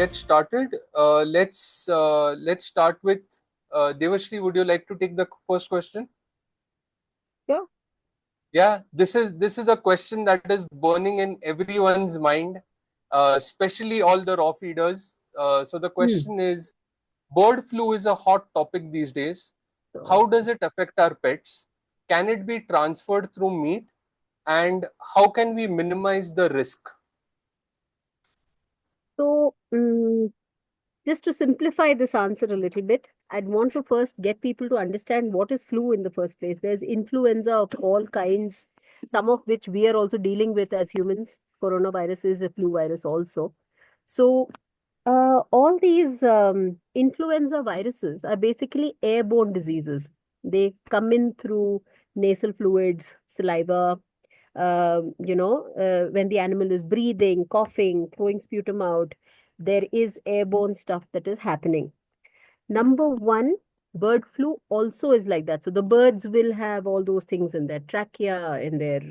get started. Let's start with Devisri. Would you like to take the first question? Sure. Yeah, this is a question that is burning in everyone's mind, especially all the raw feeders. So the question is, bird flu is a hot topic these days. How does it affect our pets? Can it be transferred through meat? And how can we minimize the risk? So, just to simplify this answer a little bit, I'd want to first get people to understand what is flu in the first place. There's influenza of all kinds, some of which we are also dealing with as humans. Coronavirus is a flu virus also. So, all these influenza viruses are basically airborne diseases. They come in through nasal fluids, saliva, when the animal is breathing, coughing, throwing sputum out, there is airborne stuff that is happening. Number one, bird flu also is like that. So the birds will have all those things in their trachea, in their,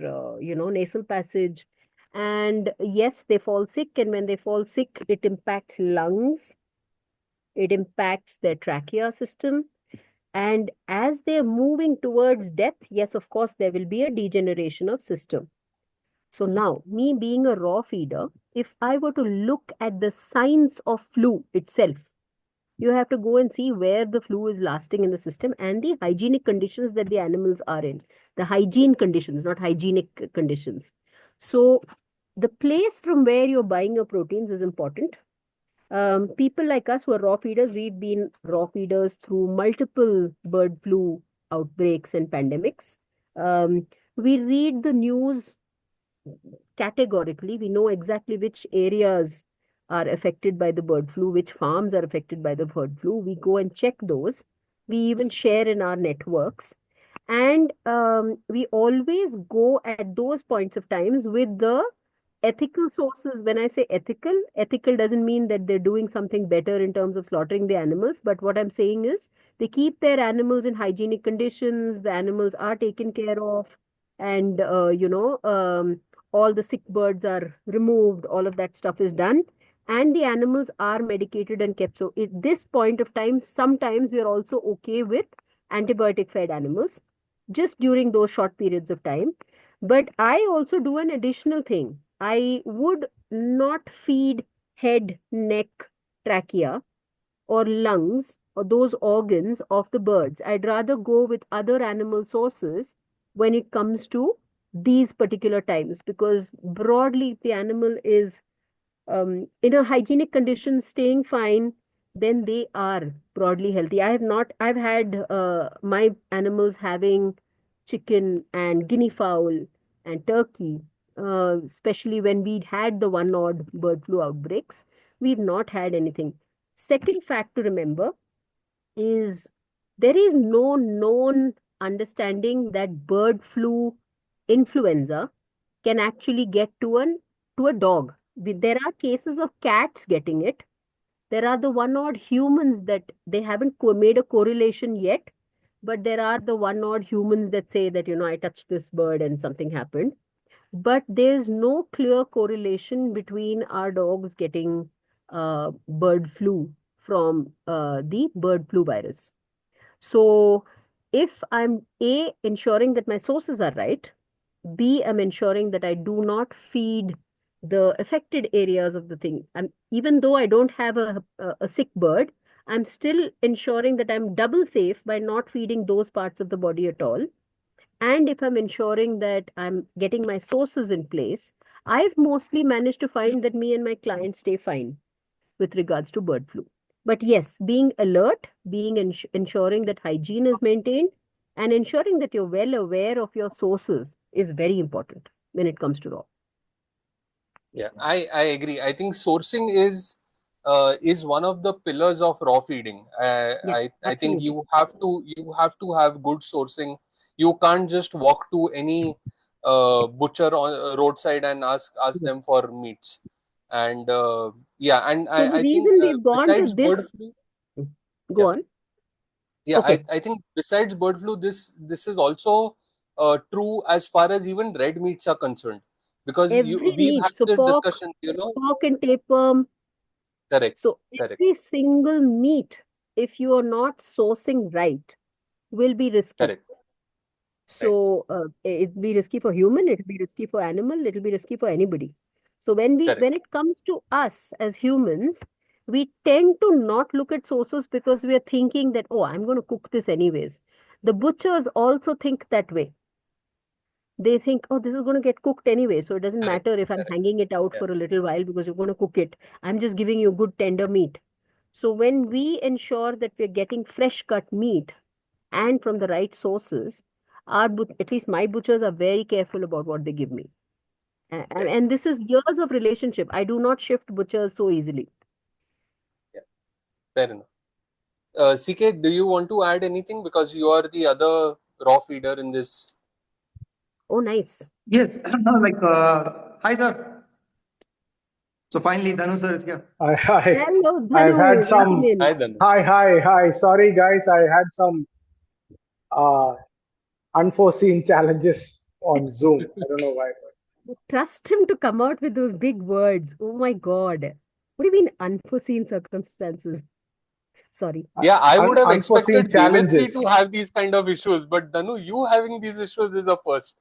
nasal passage. And yes, they fall sick. And when they fall sick, it impacts lungs, it impacts their trachea system. And as they're moving towards death, yes, of course, there will be a degeneration of system. So now, me being a raw feeder, if I were to look at the signs of flu itself, you have to go and see where the flu is lasting in the system and the hygienic conditions that the animals are in. The hygiene conditions, not hygienic conditions. So the place from where you're buying your proteins is important. People like us who are raw feeders, we've been raw feeders through multiple bird flu outbreaks and pandemics. We read the news categorically. We know exactly which areas are affected by the bird flu, which farms are affected by the bird flu. We go and check those. We even share in our networks. And we always go at those points of times with the ethical sources. When I say ethical doesn't mean that they're doing something better in terms of slaughtering the animals. But what I'm saying is they keep their animals in hygienic conditions. The animals are taken care of. And, all the sick birds are removed. All of that stuff is done. And the animals are medicated and kept. So at this point of time, sometimes we are also okay with antibiotic fed animals just during those short periods of time. But I also do an additional thing. I would not feed head, neck, trachea, or lungs or those organs of the birds. I'd rather go with other animal sources when it comes to these particular times because broadly, if the animal is in a hygienic condition, staying fine, then they are broadly healthy. I've had my animals having chicken and guinea fowl and turkey, especially when we'd had the one odd bird flu outbreaks. We've not had anything. Second fact to remember is there is no known understanding that bird flu influenza can actually get to a dog. There are cases of cats getting it. There are the one odd humans that they haven't made a correlation yet, but there are the one odd humans that say that, I touched this bird and something happened. But there's no clear correlation between our dogs getting bird flu from the bird flu virus. So if I'm ensuring that my sources are right, B, I'm ensuring that I do not feed the affected areas of the thing. Even though I don't have a sick bird, I'm still ensuring that I'm double safe by not feeding those parts of the body at all. And if I'm ensuring that I'm getting my sources in place, I've mostly managed to find that me and my clients stay fine with regards to bird flu. But yes, being alert, being ensuring that hygiene is maintained, and ensuring that you're well aware of your sources is very important when it comes to raw. Yeah, I agree. I think sourcing is one of the pillars of raw feeding. Yeah, I think absolutely. you have to have good sourcing. You can't just walk to any butcher on roadside and ask Yeah. them for meats. And yeah, and So the I think reason we've gone to besides bird this, flu, go yeah, on. yeah, Okay. I think besides bird flu, this is also true as far as even red meats are concerned, because Every we've meat. had So this discussion, pork and tapeworm. Correct. So Correct. every single meat, if you are not sourcing right, will be risky. Correct. Right. So it'll be risky for human, it'll be risky for animal, it'll be risky for anybody. So Correct. when it comes to us as humans, we tend to not look at sources because we are thinking that, oh, I'm going to cook this anyways. The butchers also think that way. They think, oh, this is going to get cooked anyway, so it doesn't Correct. matter if I'm Correct. hanging it out Yeah. for a little while because you're going to cook it. I'm just giving you good tender meat. So when we ensure that we're getting fresh cut meat and from the right sources, at least my butchers are very careful about what they give me. Right. And this is years of relationship. I do not shift butchers so easily. Yeah. Fair enough. CK, do you want to add anything? Because you are the other raw feeder in this. Oh, nice. Yes, like, hi, sir. So finally, Dhanu sir is here. Hello, I've had Dhanu. Welcome some. in. Hi, Dhanu. Hi. Sorry, guys. I had some unforeseen challenges on Zoom. I don't know why. Trust him to come out with those big words. Oh my God. What do you mean unforeseen circumstances? Sorry. Yeah, I would have Unforeseen expected Devisri to challenges. have these kind of issues, but Dhanu, you having these issues is the first.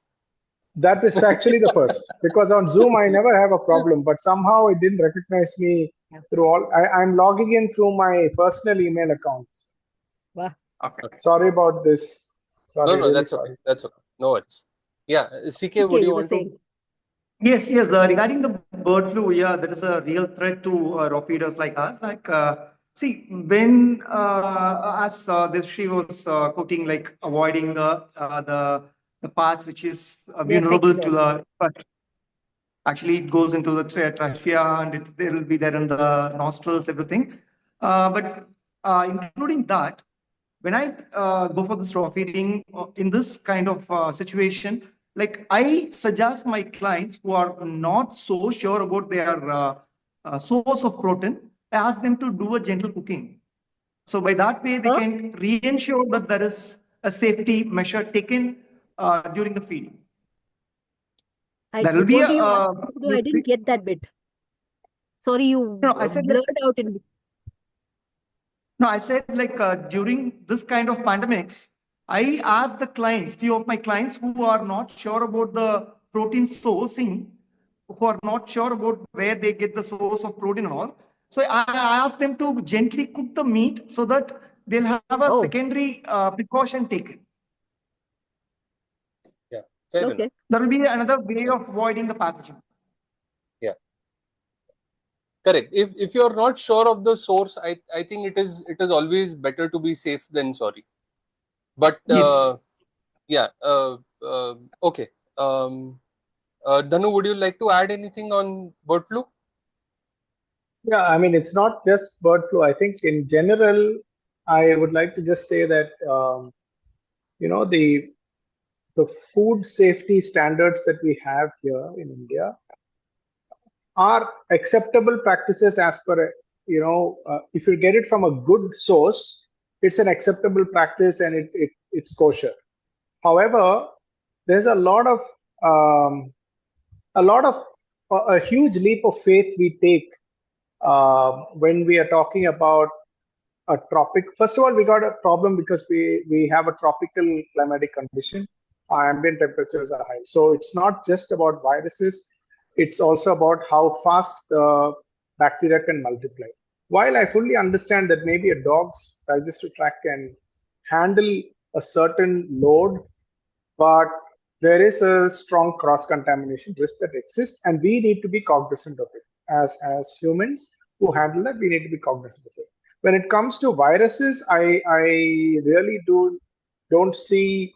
That is actually the first, because on Zoom I never have a problem, but somehow it didn't recognize me through all. I'm logging in through my personal email account. Wow. Okay. Sorry about this. No, Sorry, really that's okay. sorry. That's okay. No worries. Yeah, CK, Okay, would you you were want to? saying. Yes, yes. Regarding the bird flu, yeah, that is a real threat to raw feeders like us. Like, see, when as this she was quoting, like avoiding the parts which is The vulnerable to affected. the. But actually, it goes into the trachea and it will be there in the nostrils, everything. But including that, when I go for this raw feeding in this kind of situation, like I suggest my clients who are not so sure about their source of protein, I ask them to do a gentle cooking. So by that way, they Huh? can re-ensure that there is a safety measure taken during the feeding. There will be What a do you ask them to do? I didn't get that bit. Sorry, you no, I said like, blurred out in. no, I said like during this kind of pandemics, I asked the clients, few of my clients who are not sure about the protein sourcing, who are not sure about where they get the source of protein and all. So I asked them to gently cook the meat so that they'll have a Oh, secondary precaution taken. Yeah, fair enough. okay. That will be another way of avoiding the pathogen. Yeah, correct. If you're not sure of the source, I think it is always better to be safe than sorry. But Yes. yeah, okay. Dhanu, would you like to add anything on bird flu? Yeah, I mean, it's not just bird flu. I think in general, I would like to just say that, you know, the food safety standards that we have here in India are acceptable practices as per, if you get it from a good source, it's an acceptable practice and it's kosher. However, there's um, a huge leap of faith we take when we are talking about a tropic. First of all, we got a problem because we have a tropical climatic condition. Our ambient temperatures are high, so it's not just about viruses. It's also about how fast the bacteria can multiply. While I fully understand that maybe a dog's digestive tract can handle a certain load, but there is a strong cross contamination risk that exists, and we need to be cognizant of it. As humans who handle that, we need to be cognizant of it. When it comes to viruses, I really don't see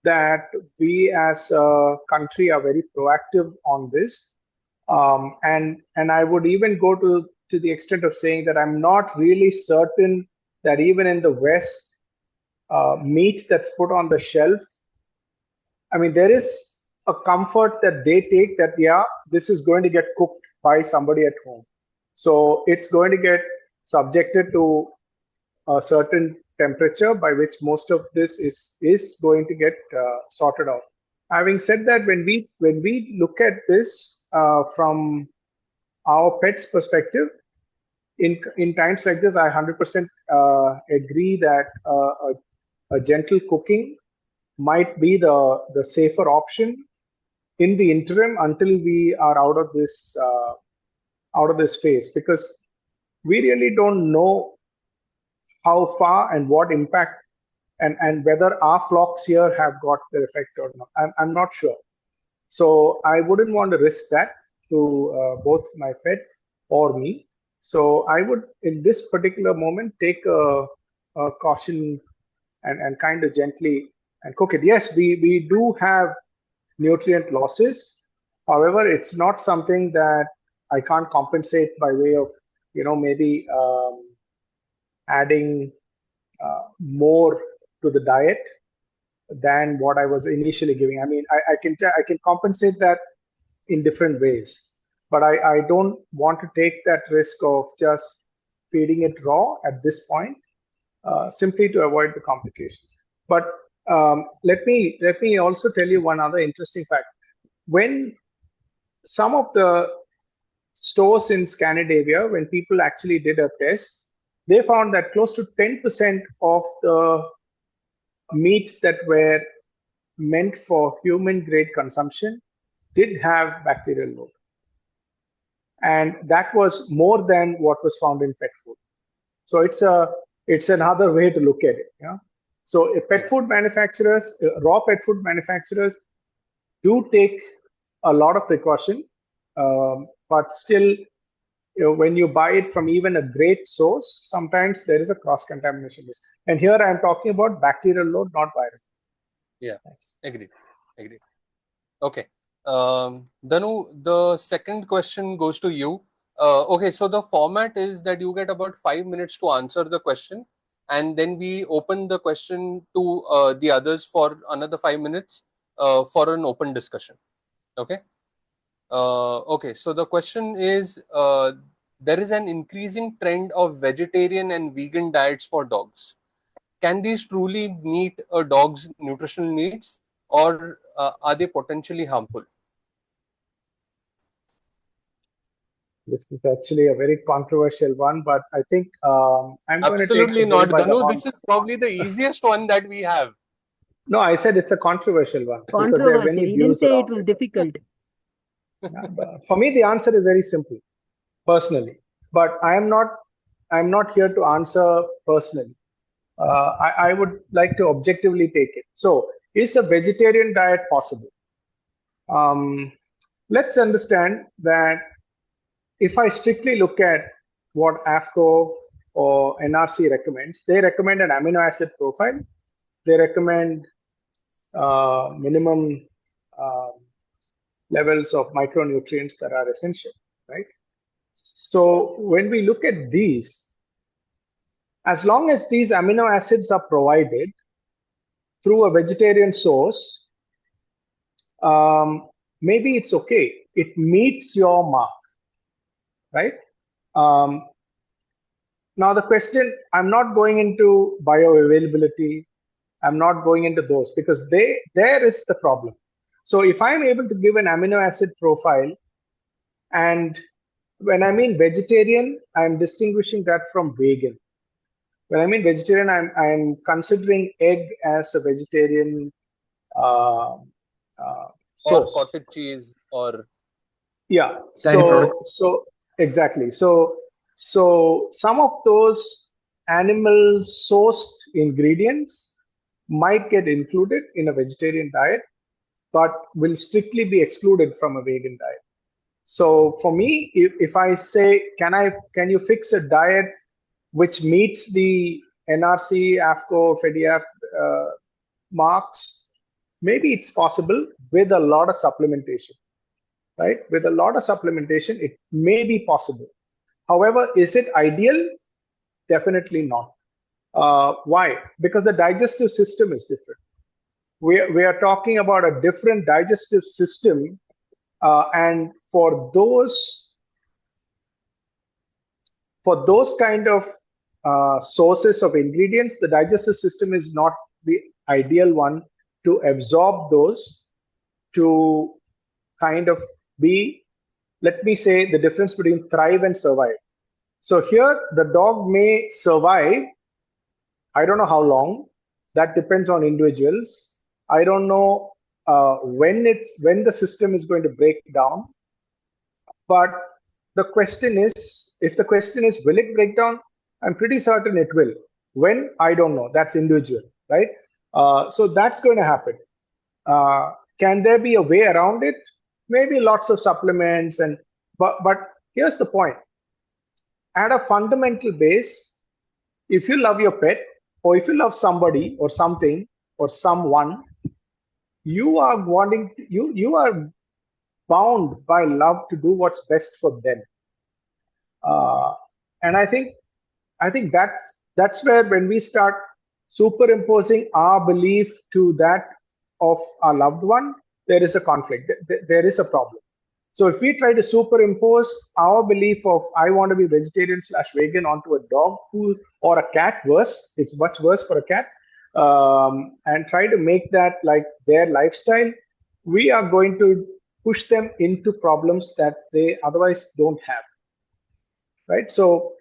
that we as a country are very proactive on this. And I would even go to the extent of saying that I'm not really certain that even in the West, meat that's put on the shelf, I mean, there is a comfort that they take that, yeah, this is going to get cooked by somebody at home. So it's going to get subjected to a certain temperature by which most of this is going to get sorted out. Having said that, when we look at this from our pet's perspective, in times like this, I 100% agree that a gentle cooking might be the safer option in the interim until we are out of this phase, because we really don't know how far and what impact and whether our flocks here have got their effect or not. I'm not sure. So I wouldn't want to risk that to both my pet or me. So I would, in this particular moment, take a caution and kind of gently and cook it. Yes, we do have nutrient losses. However, it's not something that I can't compensate by way of, maybe adding more to the diet than what I was initially giving. I mean, I can compensate that in different ways, but I don't want to take that risk of just feeding it raw at this point, simply to avoid the complications. But let me also tell you one other interesting fact. When some of the stores in Scandinavia, when people actually did a test, they found that close to 10% of the meats that were meant for human grade consumption did have bacterial load. And that was more than what was found in pet food. So it's another way to look at it. Yeah. So pet food manufacturers, raw pet food manufacturers do take a lot of precaution, but still, when you buy it from even a great source, sometimes there is a cross-contamination risk. And here I'm talking about bacterial load, not viral. Yeah, thanks. Agreed. Okay. Dhanu, the second question goes to you. Okay, so the format is that you get about 5 minutes to answer the question, and then we open the question to the others for another 5 minutes for an open discussion. Okay. Okay, so the question is, there is an increasing trend of vegetarian and vegan diets for dogs. Can these truly meet a dog's nutritional needs, or are they potentially harmful? This is actually a very controversial one, but I think I'm going to take Absolutely the bull not. by the Dhanu, horns. this is probably the easiest one that we have. No, I said it's a controversial one because there are Controversial. many He didn't views say it around was it. difficult. Yeah, but for me, the answer is very simple, personally. But I'm not here to answer personally. I would like to objectively take it. So, is a vegetarian diet possible? Let's understand that if I strictly look at what AFCO or NRC recommends, they recommend an amino acid profile. They recommend minimum levels of micronutrients that are essential, right? So when we look at these, as long as these amino acids are provided through a vegetarian source, maybe it's okay. It meets your mark, right? Now the question, I'm not going into bioavailability. I'm not going into those because there is the problem. So if I'm able to give an amino acid profile, and when I mean vegetarian, I'm distinguishing that from vegan. When I mean vegetarian, I'm considering egg as a vegetarian source. Or cottage cheese, or yeah. So exactly. So some of those animal sourced ingredients might get included in a vegetarian diet, but will strictly be excluded from a vegan diet. So for me, if I say, can you fix a diet which meets the NRC, AFCO, FEDIAF marks? Maybe it's possible with a lot of supplementation, right? With a lot of supplementation, it may be possible. However, is it ideal? Definitely not. Why? Because the digestive system is different. We are talking about a different digestive system, and for those kind of sources of ingredients, the digestive system is not the ideal one to absorb those, to kind of be, let me say, the difference between thrive and survive. So here the dog may survive. I don't know how long. That depends on individuals. I don't know when the system is going to break down. But the question is, if the question is, will it break down? I'm pretty certain it will. When? I don't know. That's individual, right? So that's going to happen. Can there be a way around it? Maybe lots of supplements but here's the point. At a fundamental base, if you love your pet, or if you love somebody or something or someone, you are bound by love to do what's best for them. And I think that's where, when we start superimposing our belief to that of our loved one, there is a conflict. There is a problem. So if we try to superimpose our belief of I want to be vegetarian/vegan onto a dog or a cat, worse, it's much worse for a cat, and try to make that like their lifestyle, we are going to push them into problems that they otherwise don't have. Right? So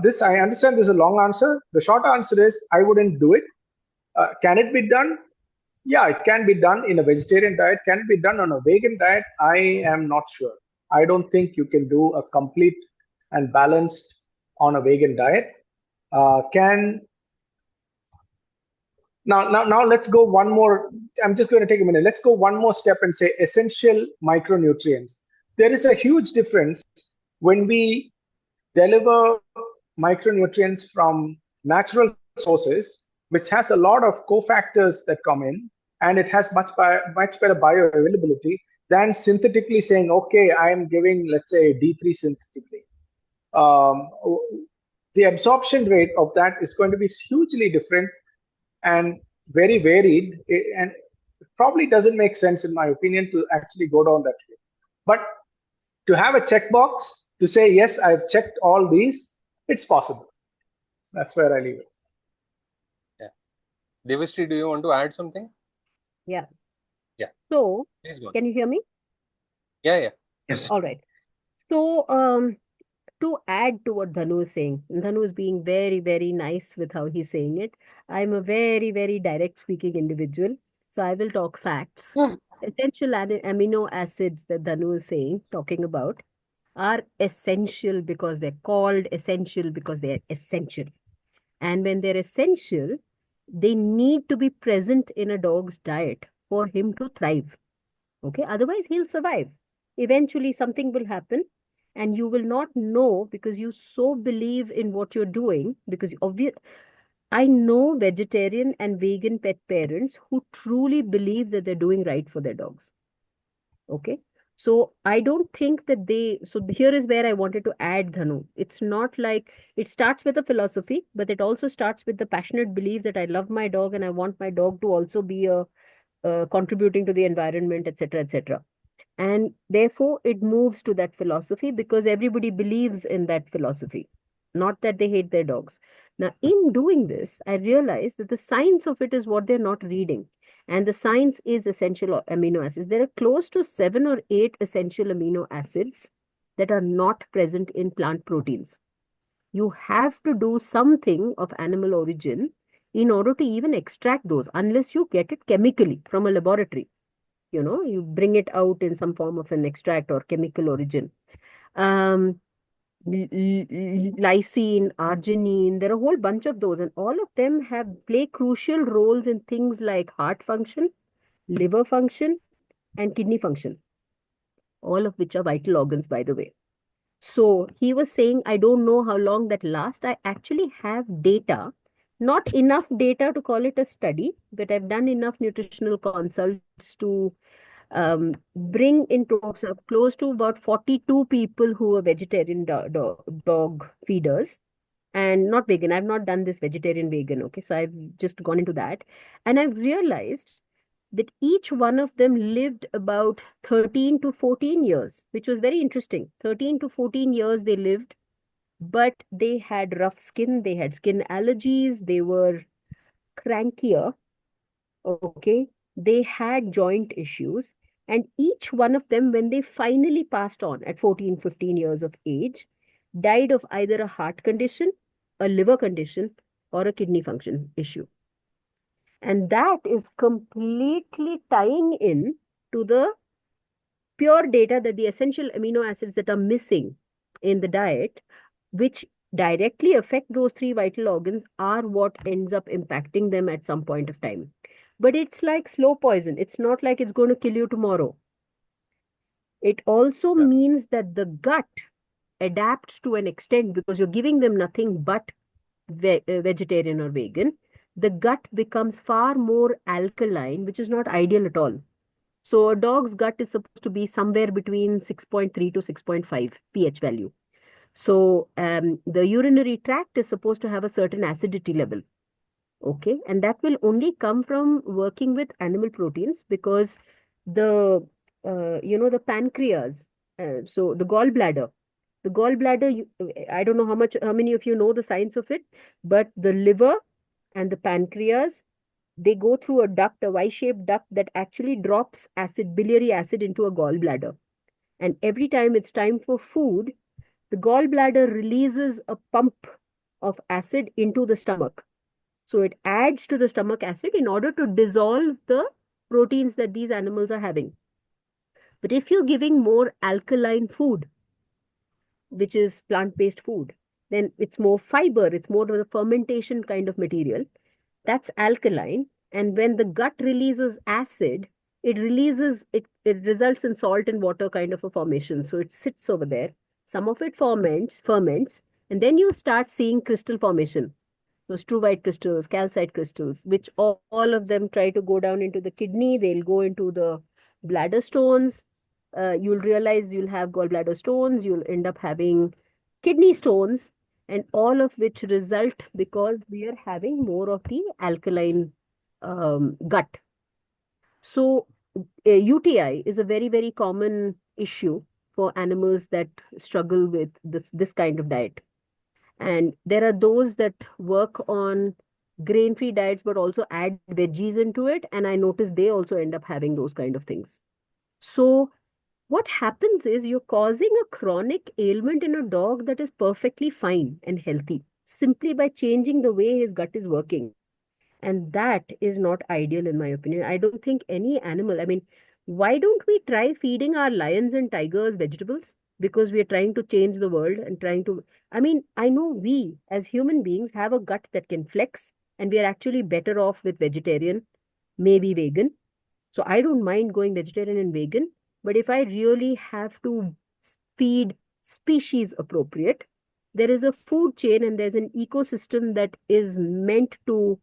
this, I understand this is a long answer. The short answer is I wouldn't do it. Can it be done? Yeah, it can be done in a vegetarian diet. Can it be done on a vegan diet? I am not sure. I don't think you can do a complete and balanced on a vegan diet. Now let's go one more. I'm just going to take a minute. Let's go one more step and say essential micronutrients. There is a huge difference when we deliver micronutrients from natural sources, which has a lot of cofactors that come in, and it has much better bioavailability than synthetically saying, okay, I am giving, let's say, D3 synthetically. The absorption rate of that is going to be hugely different and very varied, and it probably doesn't make sense, in my opinion, to actually go down that way. But to have a checkbox to say, yes, I've checked all these, it's possible. That's where I leave it. Yeah. Devisri, do you want to add something? Yeah. Yeah. So, please go. Can you hear me? Yeah. Yes. All right. So, to add to what Dhanu is saying, Dhanu is being very, very nice with how he's saying it. I'm a very, very direct speaking individual. So I will talk facts. Essential amino acids that Dhanu is saying, talking about, are essential because they're called essential because they're essential. And when they're essential, they need to be present in a dog's diet for him to thrive. Okay, otherwise he'll survive. Eventually something will happen and you will not know because you so believe in what you're doing. Because I know vegetarian and vegan pet parents who truly believe that they're doing right for their dogs. Okay. So I don't think that so here is where I wanted to add, Dhanu. It's not like it starts with a philosophy, but it also starts with the passionate belief that I love my dog and I want my dog to also be contributing to the environment, etc., etc. And therefore, it moves to that philosophy because everybody believes in that philosophy, not that they hate their dogs. Now, in doing this, I realized that the science of it is what they're not reading. And the science is essential amino acids. There are close to 7 or 8 essential amino acids that are not present in plant proteins. You have to do something of animal origin in order to even extract those, unless you get it chemically from a laboratory. You bring it out in some form of an extract or chemical origin. Lysine, arginine, there are a whole bunch of those, and all of them play crucial roles in things like heart function, liver function, and kidney function, all of which are vital organs, by the way. So he was saying, I don't know how long that lasts. I actually have data, not enough data to call it a study, but I've done enough nutritional consults to bring into close to about 42 people who are vegetarian dog feeders and not vegan. I've not done this vegetarian vegan. Okay. So I've just gone into that. And I've realized that each one of them lived about 13 to 14 years, which was very interesting. 13 to 14 years they lived, but they had rough skin. They had skin allergies. They were crankier. Okay. They had joint issues. And each one of them, when they finally passed on at 14, 15 years of age, died of either a heart condition, a liver condition, or a kidney function issue. And that is completely tying in to the pure data that the essential amino acids that are missing in the diet, which directly affect those three vital organs, are what ends up impacting them at some point of time. But it's like slow poison. It's not like it's going to kill you tomorrow. It also means that the gut adapts to an extent, because you're giving them nothing but vegetarian or vegan. The gut becomes far more alkaline, which is not ideal at all. So a dog's gut is supposed to be somewhere between 6.3 to 6.5 pH value. So the urinary tract is supposed to have a certain acidity level. Okay. And that will only come from working with animal proteins, because the, the pancreas, so the gallbladder, I don't know how many of you know the science of it, but the liver and the pancreas, they go through a duct, a Y-shaped duct that actually drops acid, biliary acid, into a gallbladder. And every time it's time for food, the gallbladder releases a pump of acid into the stomach. So it adds to the stomach acid in order to dissolve the proteins that these animals are having. But if you're giving more alkaline food, which is plant-based food, then it's more fiber, it's more of the fermentation kind of material. That's alkaline. And when the gut releases acid, it results in salt and water kind of a formation. So it sits over there. Some of it ferments, and then you start seeing crystal formation. Those true white crystals, calcite crystals, which all of them try to go down into the kidney. They'll go into the bladder stones. You'll realize you'll have gallbladder stones. You'll end up having kidney stones, and all of which result because we are having more of the alkaline gut. So UTI is a very, very common issue for animals that struggle with this kind of diet. And there are those that work on grain-free diets, but also add veggies into it. And I notice they also end up having those kind of things. So what happens is you're causing a chronic ailment in a dog that is perfectly fine and healthy, simply by changing the way his gut is working. And that is not ideal, in my opinion. I don't think any animal, why don't we try feeding our lions and tigers vegetables? Because we are trying to change the world and I know we as human beings have a gut that can flex, and we are actually better off with vegetarian, maybe vegan. So I don't mind going vegetarian and vegan. But if I really have to feed species appropriate, there is a food chain and there's an ecosystem that is meant to,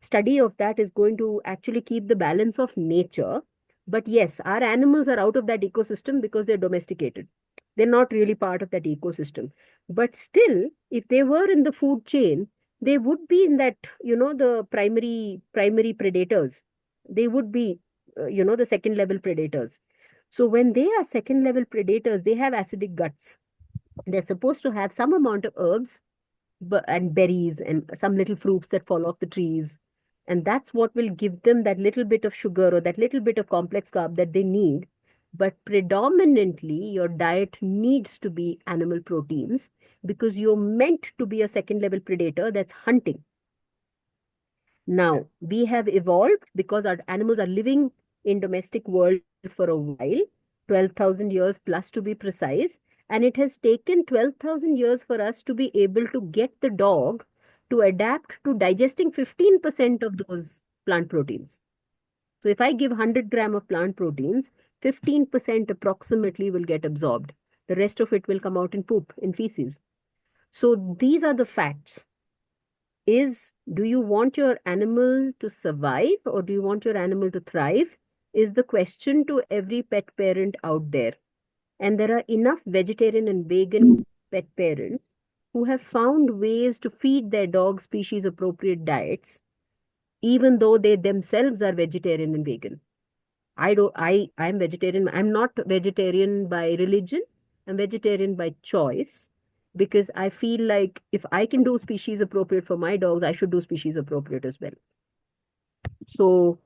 study of that is going to actually keep the balance of nature. But yes, our animals are out of that ecosystem because they're domesticated. They're not really part of that ecosystem. But still, if they were in the food chain, they would be in that, the primary predators. They would be, the second level predators. So when they are second level predators, they have acidic guts. They're supposed to have some amount of herbs and berries and some little fruits that fall off the trees. And that's what will give them that little bit of sugar or that little bit of complex carb that they need. But predominantly, your diet needs to be animal proteins, because you're meant to be a second level predator that's hunting. Now, we have evolved because our animals are living in domestic worlds for a while, 12,000 years plus to be precise. And it has taken 12,000 years for us to be able to get the dog to adapt to digesting 15% of those plant proteins. So if I give 100 gram of plant proteins, 15% approximately will get absorbed. The rest of it will come out in poop, in feces. So these are the facts. Do you want your animal to survive or do you want your animal to thrive? Is the question to every pet parent out there. And there are enough vegetarian and vegan pet parents who have found ways to feed their dog species appropriate diets, even though they themselves are vegetarian and vegan. I'm vegetarian. I'm not vegetarian by religion. I'm vegetarian by choice, because I feel like if I can do species appropriate for my dogs, I should do species appropriate as well. So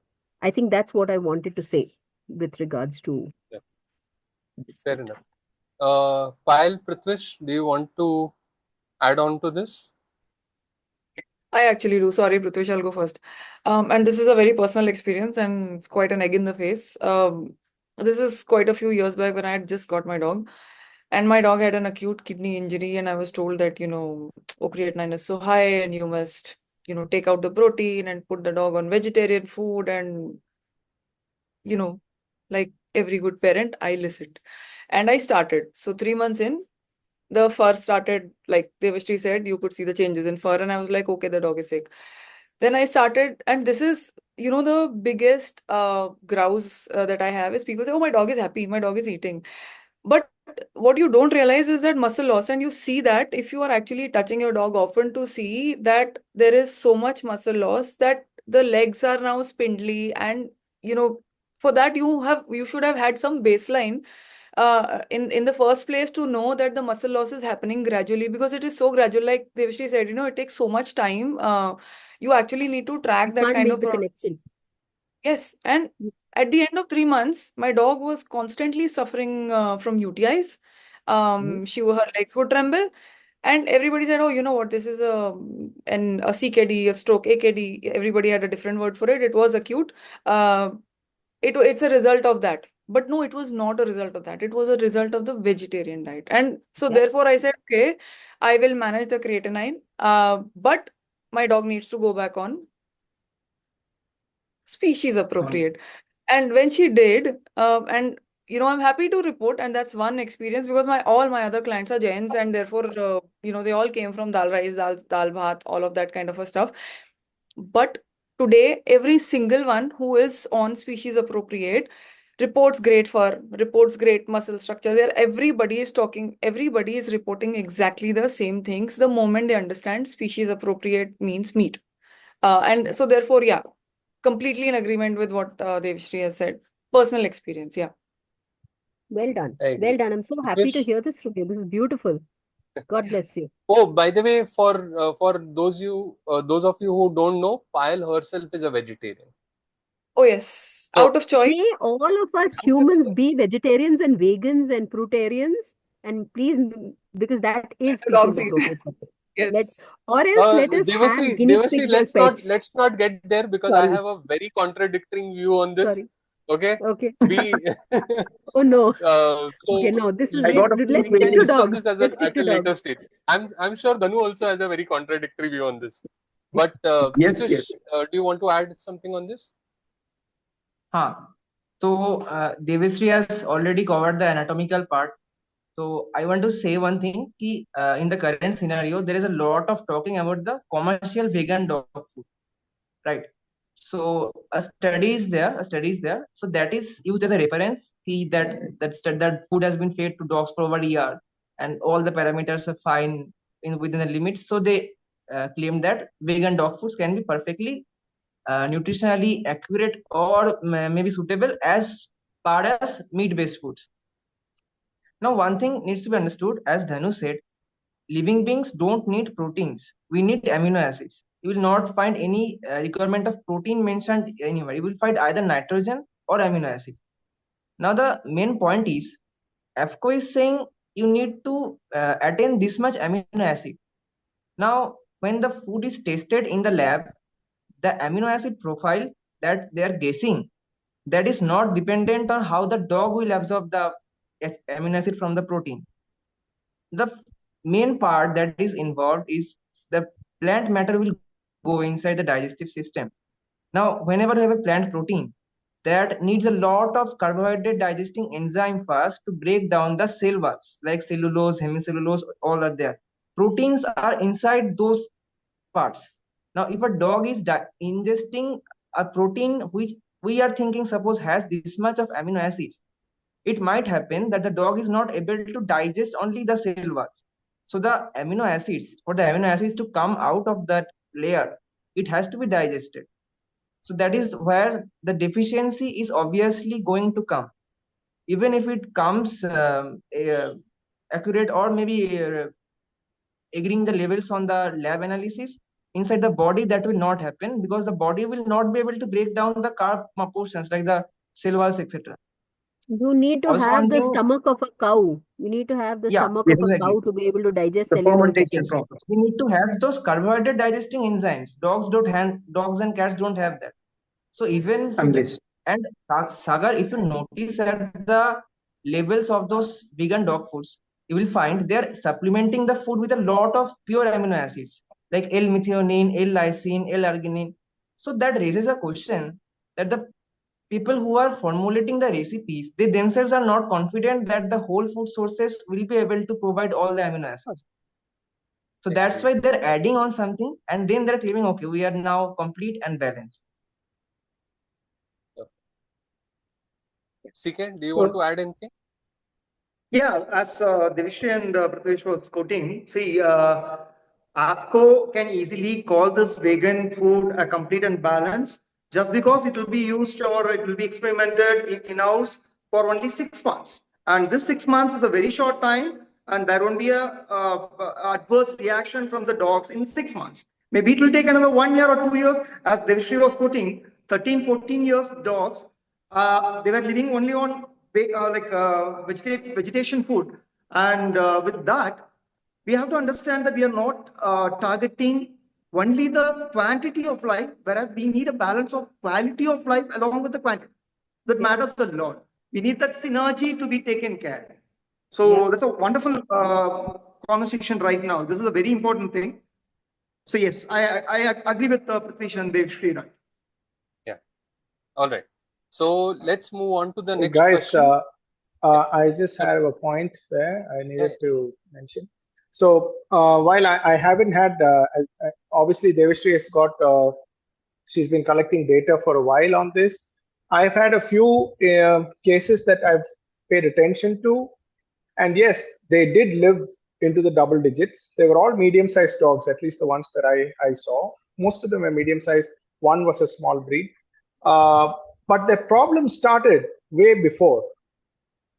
I think that's what I wanted to say with regards to. Fair enough. Payal, Prithwish, do you want to add on to this? I actually do. Sorry, Prithwish, I'll go first. And this is a very personal experience and it's quite an egg in the face. This is quite a few years back when I had just got my dog. And my dog had an acute kidney injury, and I was told that, O-creatinine is so high and you must, take out the protein and put the dog on vegetarian food. And, you know, like every good parent, I listened. And I started. So 3 months in, the fur started, like Devisri said, you could see the changes in fur, and I was like, okay, the dog is sick. Then I started, and this is, the biggest grouse that I have is people say, oh, my dog is happy, my dog is eating. But what you don't realize is that muscle loss, and you see that if you are actually touching your dog often to see that there is so much muscle loss that the legs are now spindly, and for that you should have had some baseline in the first place to know that the muscle loss is happening gradually, because it is so gradual. Like Devashri said, it takes so much time. You actually need to track that Can't kind make of the progress. connection. Yes, and at the end of 3 months, my dog was constantly suffering from UTIs. Her legs would tremble, and everybody said, "Oh, you know what? This is a CKD, a stroke, AKD." Everybody had a different word for it. It was acute. Uh, it's a result of that. But no, it was not a result of that. It was a result of the vegetarian diet. And so Yeah. therefore I said, okay, I will manage the creatinine. But my dog needs to go back on species appropriate. And when she did, and I'm happy to report, and that's one experience, because all my other clients are Jains, and therefore, they all came from dal rice, dal bhat, all of that kind of a stuff. But today, every single one who is on species appropriate reports great fur, reports great muscle structure. There, everybody is reporting exactly the same things the moment they understand species appropriate means meat. And so therefore, yeah, completely in agreement with what Devshri has said. Personal experience, yeah. Well done. I Well agree. done. I'm so happy to Prithwish? hear this from you. This is beautiful. God bless you. Oh, by the way, for those of you who don't know, Payal herself is a vegetarian. Oh, yes. So Out of choice. May all of us humans be vegetarians and vegans and fruitarians, and please, because that is species Dogs eat. appropriate for us. Yes. Or else let us have guinea Devasri, pigs as pets. let's not get there, because I Sorry, have a very contradicting view on this. sorry. Okay, Okay. we Oh no. Okay, so no. This is I got a let's we stick can to discuss dogs. this Let's at stick to a later dogs. stage. I'm sure Dhanu also has a very contradictory view on this. But Yes, Prithwish, yes. do you want to add something on this? Huh. So Devisri has already covered the anatomical part. So I want to say one thing. In the current scenario, there is a lot of talking about the commercial vegan dog food, right? So a study is there. So that is used as a reference. That food has been fed to dogs for over a year, and all the parameters are fine within the limits. So they claim that vegan dog foods can be perfectly nutritionally accurate or maybe suitable as far as meat-based foods. Now, one thing needs to be understood, as Dhanu said, living beings don't need proteins. We need amino acids. You will not find any requirement of protein mentioned anywhere. You will find either nitrogen or amino acid. Now, the main point is, AFCO is saying you need to attain this much amino acid. Now, when the food is tested in the lab, the amino acid profile that they are guessing, that is not dependent on how the dog will absorb the amino acid from the protein. The main part that is involved is the plant matter will go inside the digestive system. Now, whenever you have a plant protein, that needs a lot of carbohydrate digesting enzyme first to break down the cell walls, like cellulose, hemicellulose, all are there. Proteins are inside those parts. Now, if a dog is ingesting a protein which we are thinking suppose has this much of amino acids, it might happen that the dog is not able to digest only the cell walls. So the amino acids, for the amino acids to come out of that layer, it has to be digested. So that is where the deficiency is obviously going to come. Even if it comes accurate or maybe agreeing the levels on the lab analysis, inside the body that will not happen, because the body will not be able to break down the carb portions like the cell walls, etc. You need to Also, have one the thing, stomach of a cow. You need to have the yeah, stomach of a Yes. cow exactly. to be able to digest The cellulose fermentation differently. process. We need to have those carbohydrate digesting enzymes. Dogs and cats don't have that. So even so, Unless. and Sagar, if you notice at the labels of those vegan dog foods, you will find they're supplementing the food with a lot of pure amino acids like L-methionine, L-lysine, L-arginine. So that raises a question that the people who are formulating the recipes, they themselves are not confident that the whole food sources will be able to provide all the amino acids. So that's why they're adding on something and then they're claiming, okay, we are now complete and balanced. Second, do you want to add anything? Yeah, as Devisri and Prithwish was quoting, see, AFCO can easily call this vegan food a complete and balanced just because it will be used or it will be experimented in-house for only 6 months. And this 6 months is a very short time, and there won't be a adverse reaction from the dogs in 6 months. Maybe it will take another 1 year or 2 years, as Devisri was quoting, 13, 14 years dogs, they were living only on vegetation food. And with that, we have to understand that we are not targeting only the quantity of life, whereas we need a balance of quality of life along with the quantity. That matters a lot. We need that synergy to be taken care. So that's a wonderful conversation right now. This is a very important thing. So yes, I agree with Prithwish and Devisri, right? Yeah. All right. So let's move on to the next Guys, question. I just have a point there I needed to mention. So while I haven't had, obviously Devisri has got, she's been collecting data for a while on this. I've had a few cases that I've paid attention to. And yes, they did live into the double digits. They were all medium-sized dogs, at least the ones that I saw. Most of them were medium-sized. One was a small breed. But the problem started way before.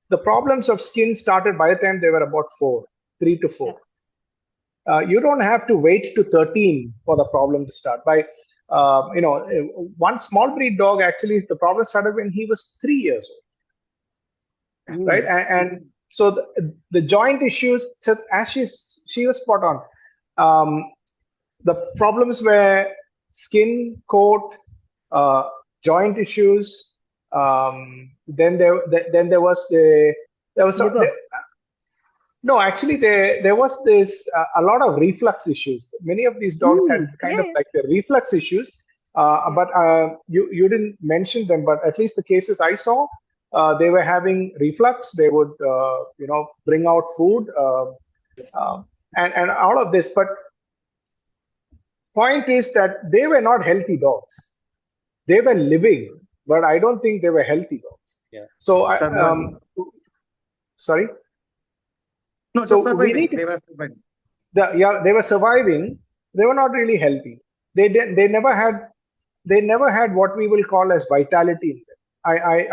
The problems of skin started by the time they were about 3 to 4. You don't have to wait to 13 for the problem to start. One small breed dog, actually, the problem started when he was 3 years old. Right? And so the joint issues, so as she was spot on. The problems were skin, coat, joint issues. Then there was no, actually there was this a lot of reflux issues. Many of these dogs had kind of like the reflux issues. But you didn't mention them, but at least the cases I saw, they were having reflux. They would bring out food and all of this. But point is that they were not healthy dogs. They were living, but I don't think they were healthy dogs. Yeah. So sorry. No, so surviving. They were surviving. They were surviving. They were not really healthy. They never had what we will call as vitality in them.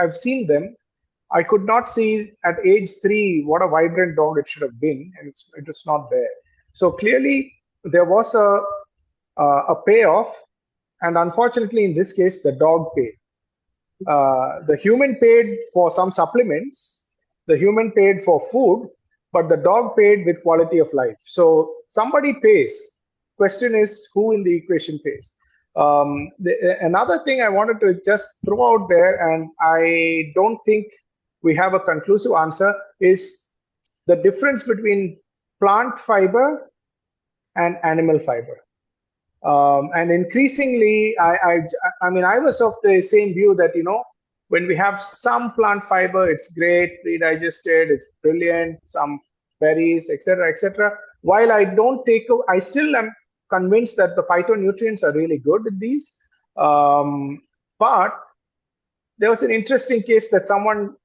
I've seen them. I could not see at age 3 what a vibrant dog it should have been, and it was not there. So clearly there was a payoff, and unfortunately in this case the dog paid. The human paid for some supplements, the human paid for food, but the dog paid with quality of life. So somebody pays. Question is, who in the equation pays? Another thing I wanted to just throw out there, and I don't think we have a conclusive answer, is the difference between plant fiber and animal fiber. And increasingly, I was of the same view that, when we have some plant fiber, it's great, pre-digested, it's brilliant, some berries, etc., etc. While I still am convinced that the phytonutrients are really good in these. But there was an interesting case that someone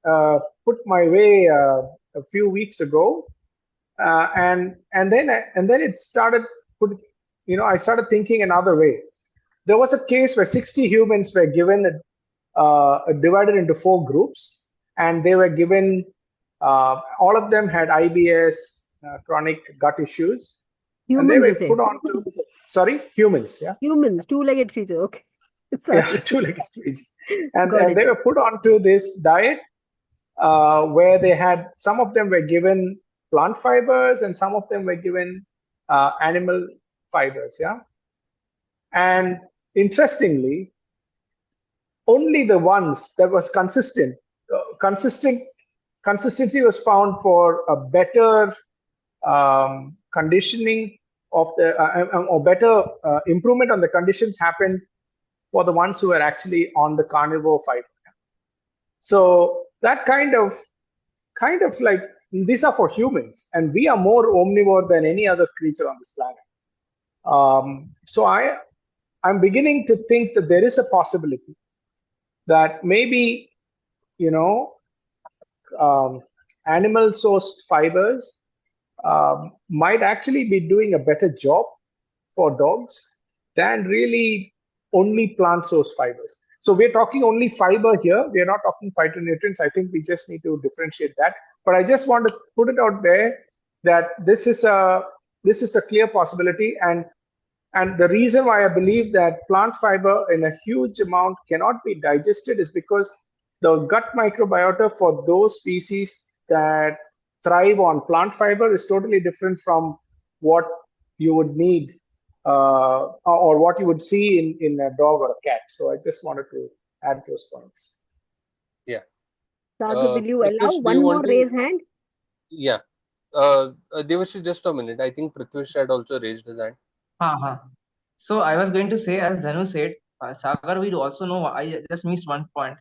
put my way a few weeks ago, and then it started I started thinking another way. There was a case where 60 humans were given divided into 4 groups, and they were given, all of them had IBS, chronic gut issues. Humans, and they were put on to, sorry, humans, yeah? Humans, two-legged creature, okay. Sorry. Yeah, two-legged creatures. And they were put onto this diet, where they had, some of them were given plant fibers and some of them were given animal fibers. Yeah. And interestingly, only the ones that was consistency was found for a better conditioning of the or better improvement on the conditions happened for the ones who were actually on the carnivore fiber. So that kind of like, these are for humans, and we are more omnivore than any other creature on this planet. So I'm beginning to think that there is a possibility that maybe, you know, animal sourced fibers might actually be doing a better job for dogs than really only plant sourced fibers. So we're talking only fiber here. We're not talking phytonutrients. I think we just need to differentiate that. But I just want to put it out there that this is a clear possibility. And the reason why I believe that plant fiber in a huge amount cannot be digested is because the gut microbiota for those species that thrive on plant fiber is totally different from what you would need or what you would see in a dog or a cat. So I just wanted to add those points. Yeah. Sagar, will you allow Prithwish, do one you more want to? raise hand? Yeah. Devisri, just a minute. I think Prithwish had also raised his hand. So I was going to say, as Dhanu said, Sagar, we also know, I just missed one point.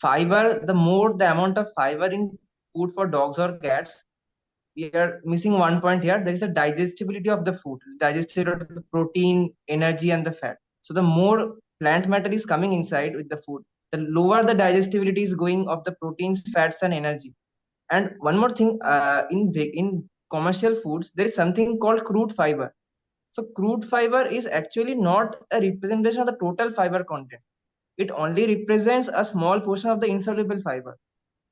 Fiber, the more the amount of fiber in food for dogs or cats, we are missing one point here. There is a digestibility of the food, digestibility of the protein, energy, and the fat. So the more plant matter is coming inside with the food, the lower the digestibility is going of the proteins, fats, and energy. And one more thing, in commercial foods, there is something called crude fiber. So crude fiber is actually not a representation of the total fiber content. It only represents a small portion of the insoluble fiber.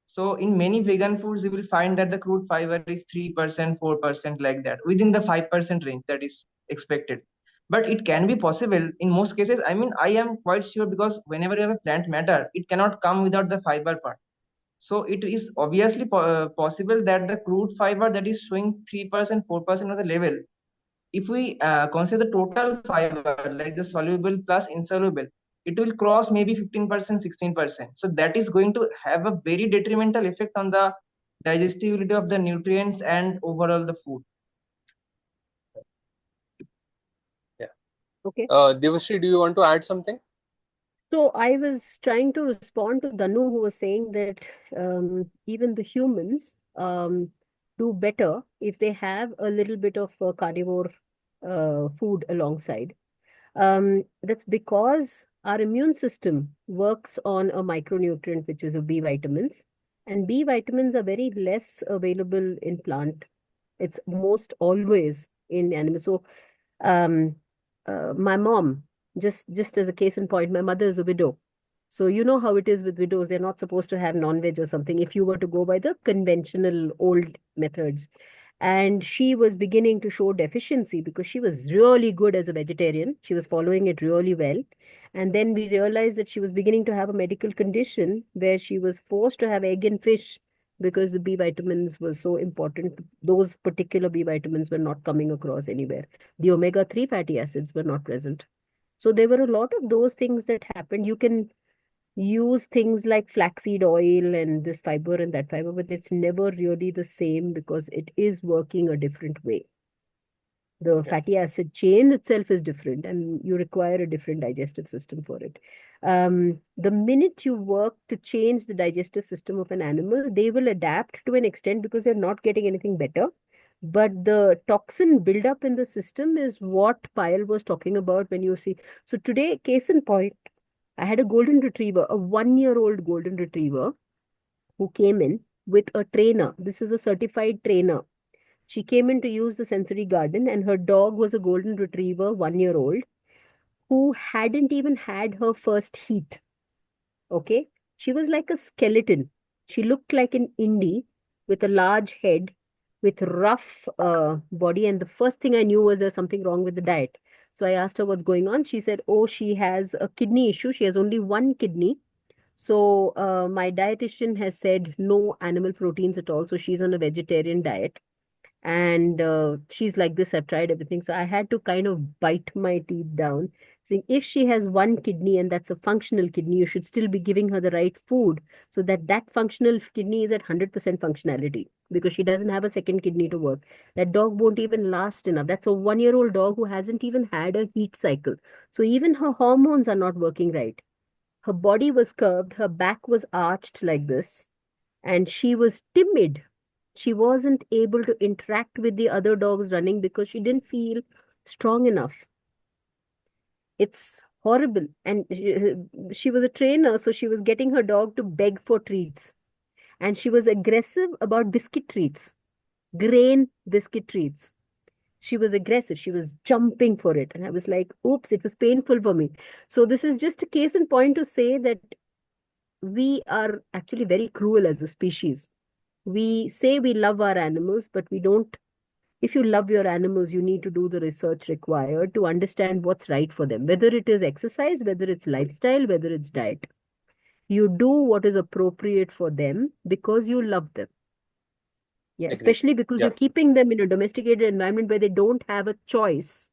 So in many vegan foods, you will find that the crude fiber is 3%, 4%, like that, within the 5% range that is expected. But it can be possible in most cases. I mean, I am quite sure, because whenever you have a plant matter, it cannot come without the fiber part. So it is obviously possible that the crude fiber that is showing 3%, 4% of the level, if we consider the total fiber, like the soluble plus insoluble, it will cross maybe 15%, 16%. So that is going to have a very detrimental effect on the digestibility of the nutrients and overall the food. Yeah. Okay. Devisri, do you want to add something? So I was trying to respond to Dhanu, who was saying that even the humans do better if they have a little bit of carnivore food alongside. That's because our immune system works on a micronutrient, which is a B vitamins. And B vitamins are very less available in plant. It's most always in animals. So my mom, just as a case in point, my mother is a widow. So you know how it is with widows. They're not supposed to have non-veg or something if you were to go by the conventional old methods. And she was beginning to show deficiency because she was really good as a vegetarian. She was following it really well. And then we realized that she was beginning to have a medical condition where she was forced to have egg and fish because the B vitamins were so important. Those particular B vitamins were not coming across anywhere. The omega-3 fatty acids were not present. So there were a lot of those things that happened. You can use things like flaxseed oil and this fiber and that fiber, but it's never really the same because it is working a different way. The fatty acid chain itself is different and you require a different digestive system for it. The minute you work to change the digestive system of an animal, they will adapt to an extent because they're not getting anything better. But the toxin buildup in the system is what Payal was talking about when you see. So today, case in point, I had a golden retriever, a 1-year-old golden retriever who came in with a trainer. This is a certified trainer. She came in to use the sensory garden, and her dog was a golden retriever, 1-year-old, who hadn't even had her first heat. Okay. She was like a skeleton. She looked like an indie with a large head, with rough body. And the first thing I knew was there's something wrong with the diet. So I asked her what's going on. She said, oh, she has a kidney issue. She has only one kidney. So my dietitian has said no animal proteins at all. So she's on a vegetarian diet. And she's like this, I've tried everything. So I had to kind of bite my teeth down, saying if she has one kidney and that's a functional kidney, you should still be giving her the right food so that that functional kidney is at 100% functionality, because she doesn't have a second kidney to work. That dog won't even last enough. That's a 1-year-old dog who hasn't even had a heat cycle. So even her hormones are not working right. Her body was curved, her back was arched like this, and she was timid. She wasn't able to interact with the other dogs running because she didn't feel strong enough. It's horrible. And she was a trainer, so she was getting her dog to beg for treats. And she was aggressive about biscuit treats, grain biscuit treats. She was aggressive. She was jumping for it. And I was like, oops, it was painful for me. So this is just a case in point to say that we are actually very cruel as a species. We say we love our animals, but we don't. If you love your animals, you need to do the research required to understand what's right for them, whether it is exercise, whether it's lifestyle, whether it's diet. You do what is appropriate for them because you love them. Yeah, Agreed. especially because Yeah, you're keeping them in a domesticated environment where they don't have a choice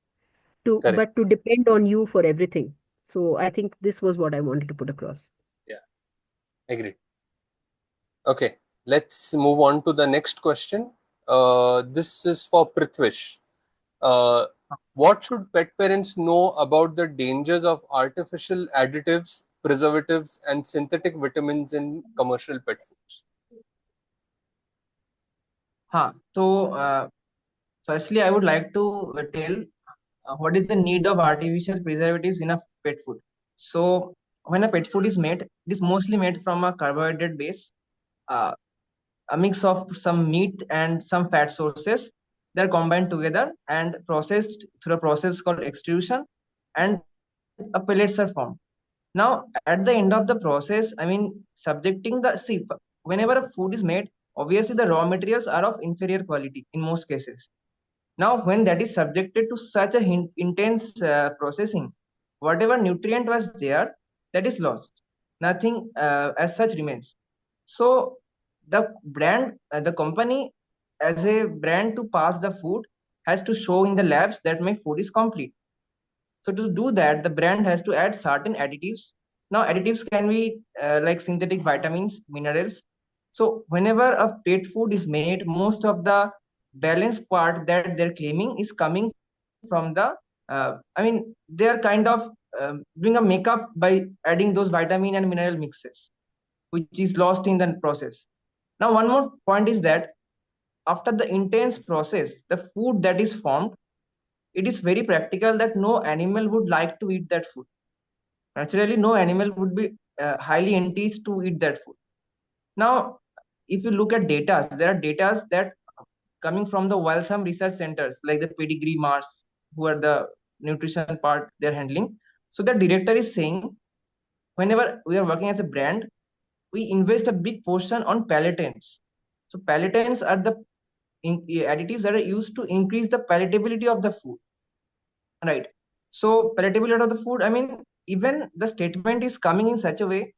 to, correct. but to depend on you for everything. So I think this was what I wanted to put across. Yeah, agreed. Okay, let's move on to the next question. This is for Prithwish. What should pet parents know about the dangers of artificial additives, preservatives, and synthetic vitamins in commercial pet foods? So firstly, I would like to tell what is the need of artificial preservatives in a pet food. So when a pet food is made, it is mostly made from a carbohydrate base, uh, a mix of some meat and some fat sources. They're combined together and processed through a process called extrusion, and a pellets are formed. Now, at the end of the process, I mean, whenever a food is made, obviously the raw materials are of inferior quality in most cases. Now, when that is subjected to such a intense processing, whatever nutrient was there, that is lost. Nothing as such remains. So, the company, as a brand to pass the food, has to show in the labs that my food is complete. So to do that, the brand has to add certain additives. Now, additives can be like synthetic vitamins, minerals. So whenever a pet food is made, most of the balance part that they're claiming is coming from the, they're kind of doing a makeup by adding those vitamin and mineral mixes, which is lost in the process. Now, one more point is that after the intense process, the food that is formed, it is very practical that no animal would like to eat that food. Naturally, no animal would be highly enticed to eat that food. Now, if you look at data, there are data that coming from the Waltham research centers like the Pedigree Mars, who are the nutrition part they're handling. So the director is saying, whenever we are working as a brand, we invest a big portion on palatants. So palatants are the additives that are used to increase the palatability of the food. Right. So palatability of the food, I mean, even the statement is coming in such a way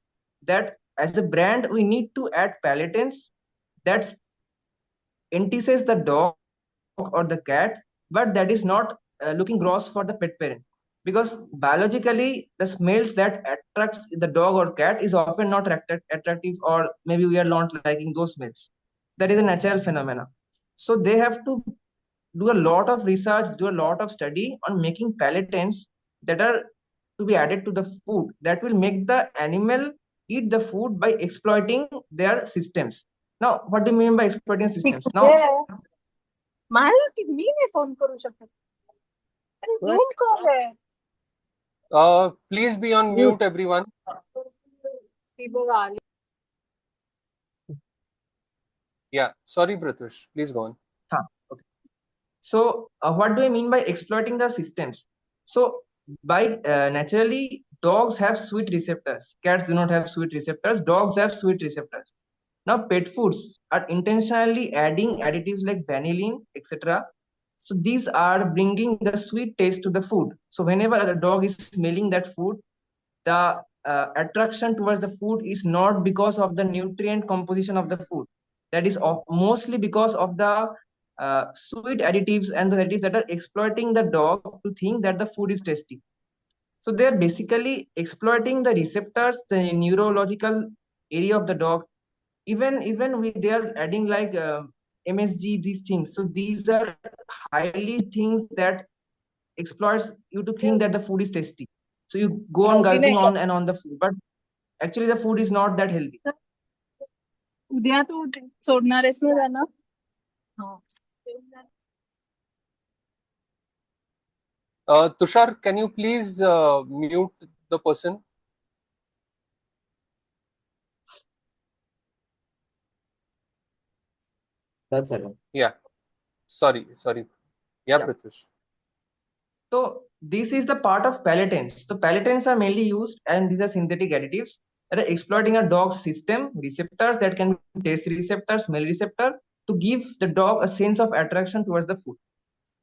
that as a brand, we need to add palatants that entices the dog or the cat, but that is not looking gross for the pet parent. Because biologically, the smells that attracts the dog or cat is often not attractive, or maybe we are not liking those smells. That is a natural phenomena. So they have to do a lot of research, do a lot of study on making palatants that are to be added to the food that will make the animal eat the food by exploiting their systems. Now, what do you mean by exploiting systems? Now, मला की मी नाही phone करू शकत अरे What? झूम call है Please be on mute, everyone. people are Yeah, sorry, Prithwish. Please go on. okay. So, what do I mean by exploiting the systems? So, by naturally, dogs have sweet receptors. Cats do not have sweet receptors. Dogs have sweet receptors. Now, pet foods are intentionally adding additives like vanillin, etc. So these are bringing the sweet taste to the food. So whenever the dog is smelling that food, the attraction towards the food is not because of the nutrient composition of the food. That is mostly because of the sweet additives and the additives that are exploiting the dog to think that the food is tasty. So they are basically exploiting the receptors, the neurological area of the dog. Even they are adding like MSG, these things. So these are highly things that exploits you to think that the food is tasty. So you go on gulping on and on the food, but actually the food is not that healthy. उद्या तू सोडणार आहेस ना त्यांना Tushar, can you please mute the person? That's it. Yeah. Sorry. Yeah, Prithwish. So this is the part of palatants. So palatants are mainly used, and these are synthetic additives that are exploiting a dog's system, receptors that can be taste receptor, smell receptor, to give the dog a sense of attraction towards the food.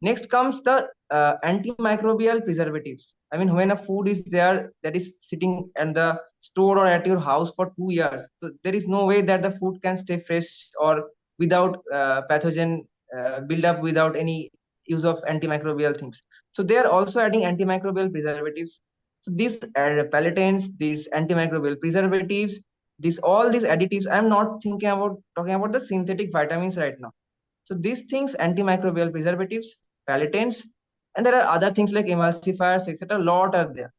Next comes the antimicrobial preservatives. I mean, when a food is there that is sitting in the store or at your house for 2 years, so there is no way that the food can stay fresh or without pathogen build up, without any use of antimicrobial things. So they are also adding antimicrobial preservatives. So these palatants, these antimicrobial preservatives, all these additives, I'm not talking about the synthetic vitamins right now. So these things, antimicrobial preservatives, palatants, and there are other things like emulsifiers, etc. Lot are there.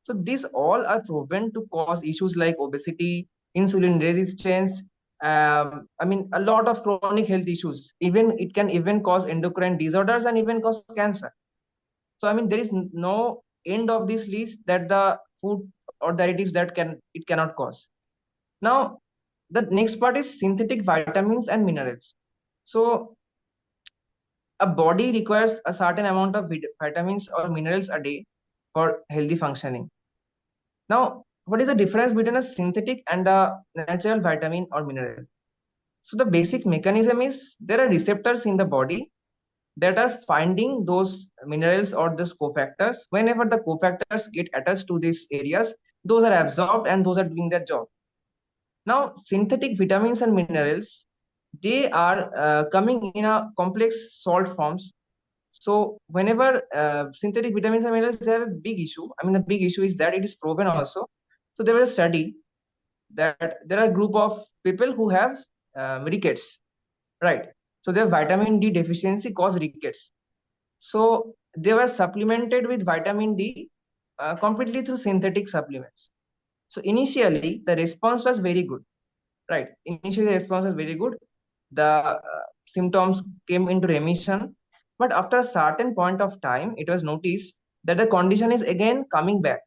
So these all are proven to cause issues like obesity, insulin resistance. I mean, a lot of chronic health issues. Even it can even cause endocrine disorders and even cause cancer. So I mean, there is no end of this list that the food or the additives that it cannot cause. Now, the next part is synthetic vitamins and minerals. So a body requires a certain amount of vitamins or minerals a day for healthy functioning. Now, what is the difference between a synthetic and a natural vitamin or mineral? So the basic mechanism is there are receptors in the body that are finding those minerals or those cofactors. Whenever the cofactors get attached to these areas, those are absorbed and those are doing their job. Now, synthetic vitamins and minerals, they are coming in a complex salt forms. So whenever synthetic vitamins and minerals, they have a big issue. I mean, the big issue is that it is proven also. So there was a study that there are a group of people who have rickets, right? So their vitamin D deficiency caused rickets. So they were supplemented with vitamin D completely through synthetic supplements. So initially, the response was very good, right? Initially, the response was very good. The symptoms came into remission. But after a certain point of time, it was noticed that the condition is again coming back,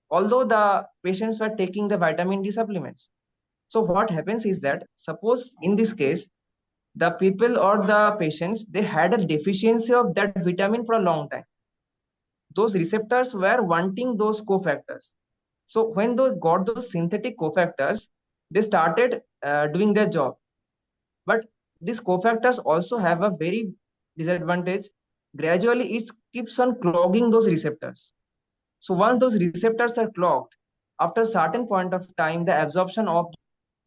although the patients were taking the vitamin D supplements. So what happens is that, suppose in this case, the people or the patients, they had a deficiency of that vitamin for a long time. Those receptors were wanting those cofactors. So when they got those synthetic cofactors, they started doing their job. But these cofactors also have a very disadvantage. Gradually, it keeps on clogging those receptors. So once those receptors are clogged, after a certain point of time, the absorption of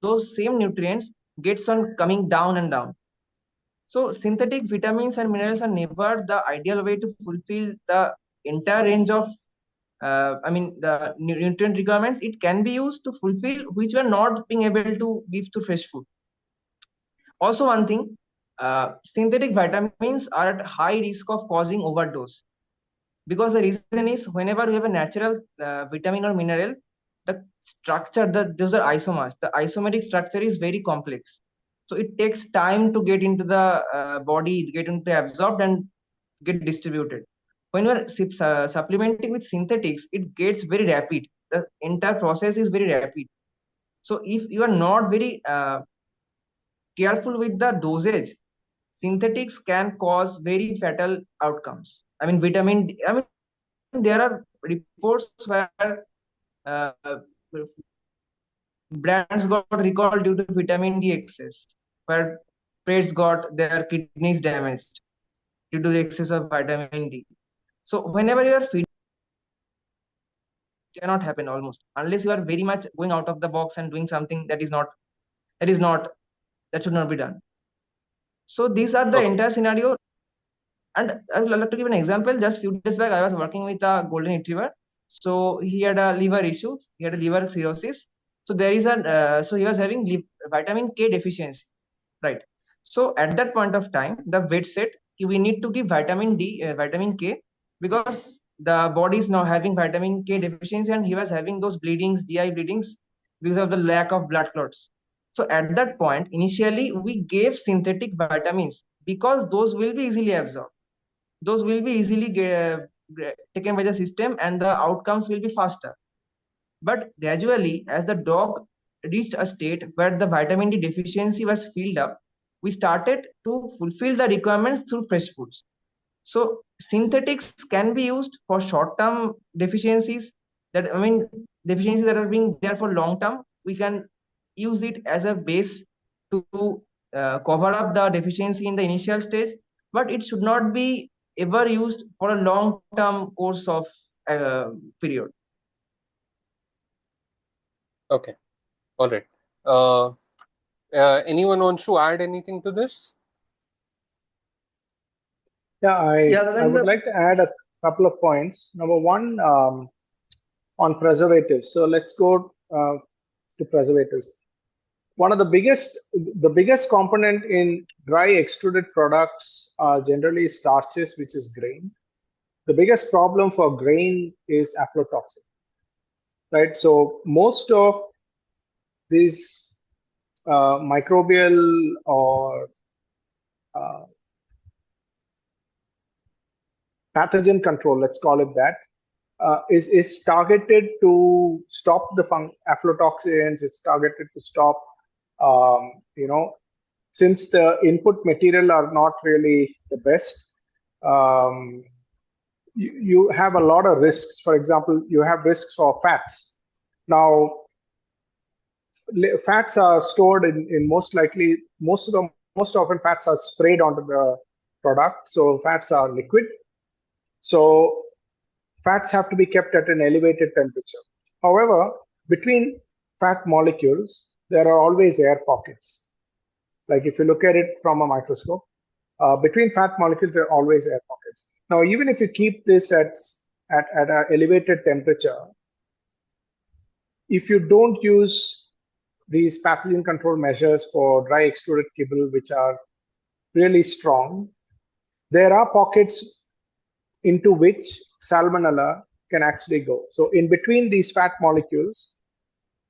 those same nutrients gets on coming down and down. So synthetic vitamins and minerals are never the ideal way to fulfill the entire range of the nutrient requirements. It can be used to fulfill which we are not being able to give to fresh food. Also, one thing, synthetic vitamins are at high risk of causing overdose, because the reason is whenever you have a natural vitamin or mineral, the structure, those are isomers. The isomeric structure is very complex. So it takes time to get into the body, get into absorbed and get distributed. When you are supplementing with synthetics, it gets very rapid. The entire process is very rapid. So if you are not very careful with the dosage, synthetics can cause very fatal outcomes. I mean, there are reports where uh, brands got recalled due to vitamin D excess, where pets got their kidneys damaged due to the excess of vitamin D. So whenever you are feeding cannot happen almost, unless you are very much going out of the box and doing something that should not be done. So these are the Okay. entire scenario. And I would like to give an example. Just few days back, I was working with a golden retriever. So he had a liver issue. He had a liver cirrhosis. So so he was having vitamin K deficiency, right? So at that point of time, the vet said we need to give vitamin K, because the body is now having vitamin K deficiency, and he was having those bleedings, GI bleedings, because of the lack of blood clots. So at that point, initially we gave synthetic vitamins because those will be easily absorbed. Those will be easily taken by the system, and the outcomes will be faster. But gradually, as the dog reached a state where the vitamin D deficiency was filled up, we started to fulfill the requirements through fresh foods. So synthetics can be used for short-term deficiencies, deficiencies that are being there for long-term. We can use it as a base to cover up the deficiency in the initial stage, but it should not be ever used for a long-term course of period. Okay. All right. Anyone wants to add anything to this? Yeah, I would like to add a couple of points. Number one, on preservatives. So let's go to preservatives. One of the biggest component in dry extruded products are generally starches, which is grain. The biggest problem for grain is aflatoxin, right? So most of these microbial or pathogen control, let's call it that, is targeted to stop the aflatoxins. It's targeted to stop, since the input material are not really the best, you have a lot of risks. For example, you have risks for fats. Now, fats are stored in most often fats are sprayed onto the product. So fats are liquid. So fats have to be kept at an elevated temperature. However, between fat molecules, there are always air pockets. Like if you look at it from a microscope, between fat molecules, there are always air pockets. Now, even if you keep this at an elevated temperature, if you don't use these pathogen control measures for dry extruded kibble, which are really strong, there are pockets into which salmonella can actually go. So in between these fat molecules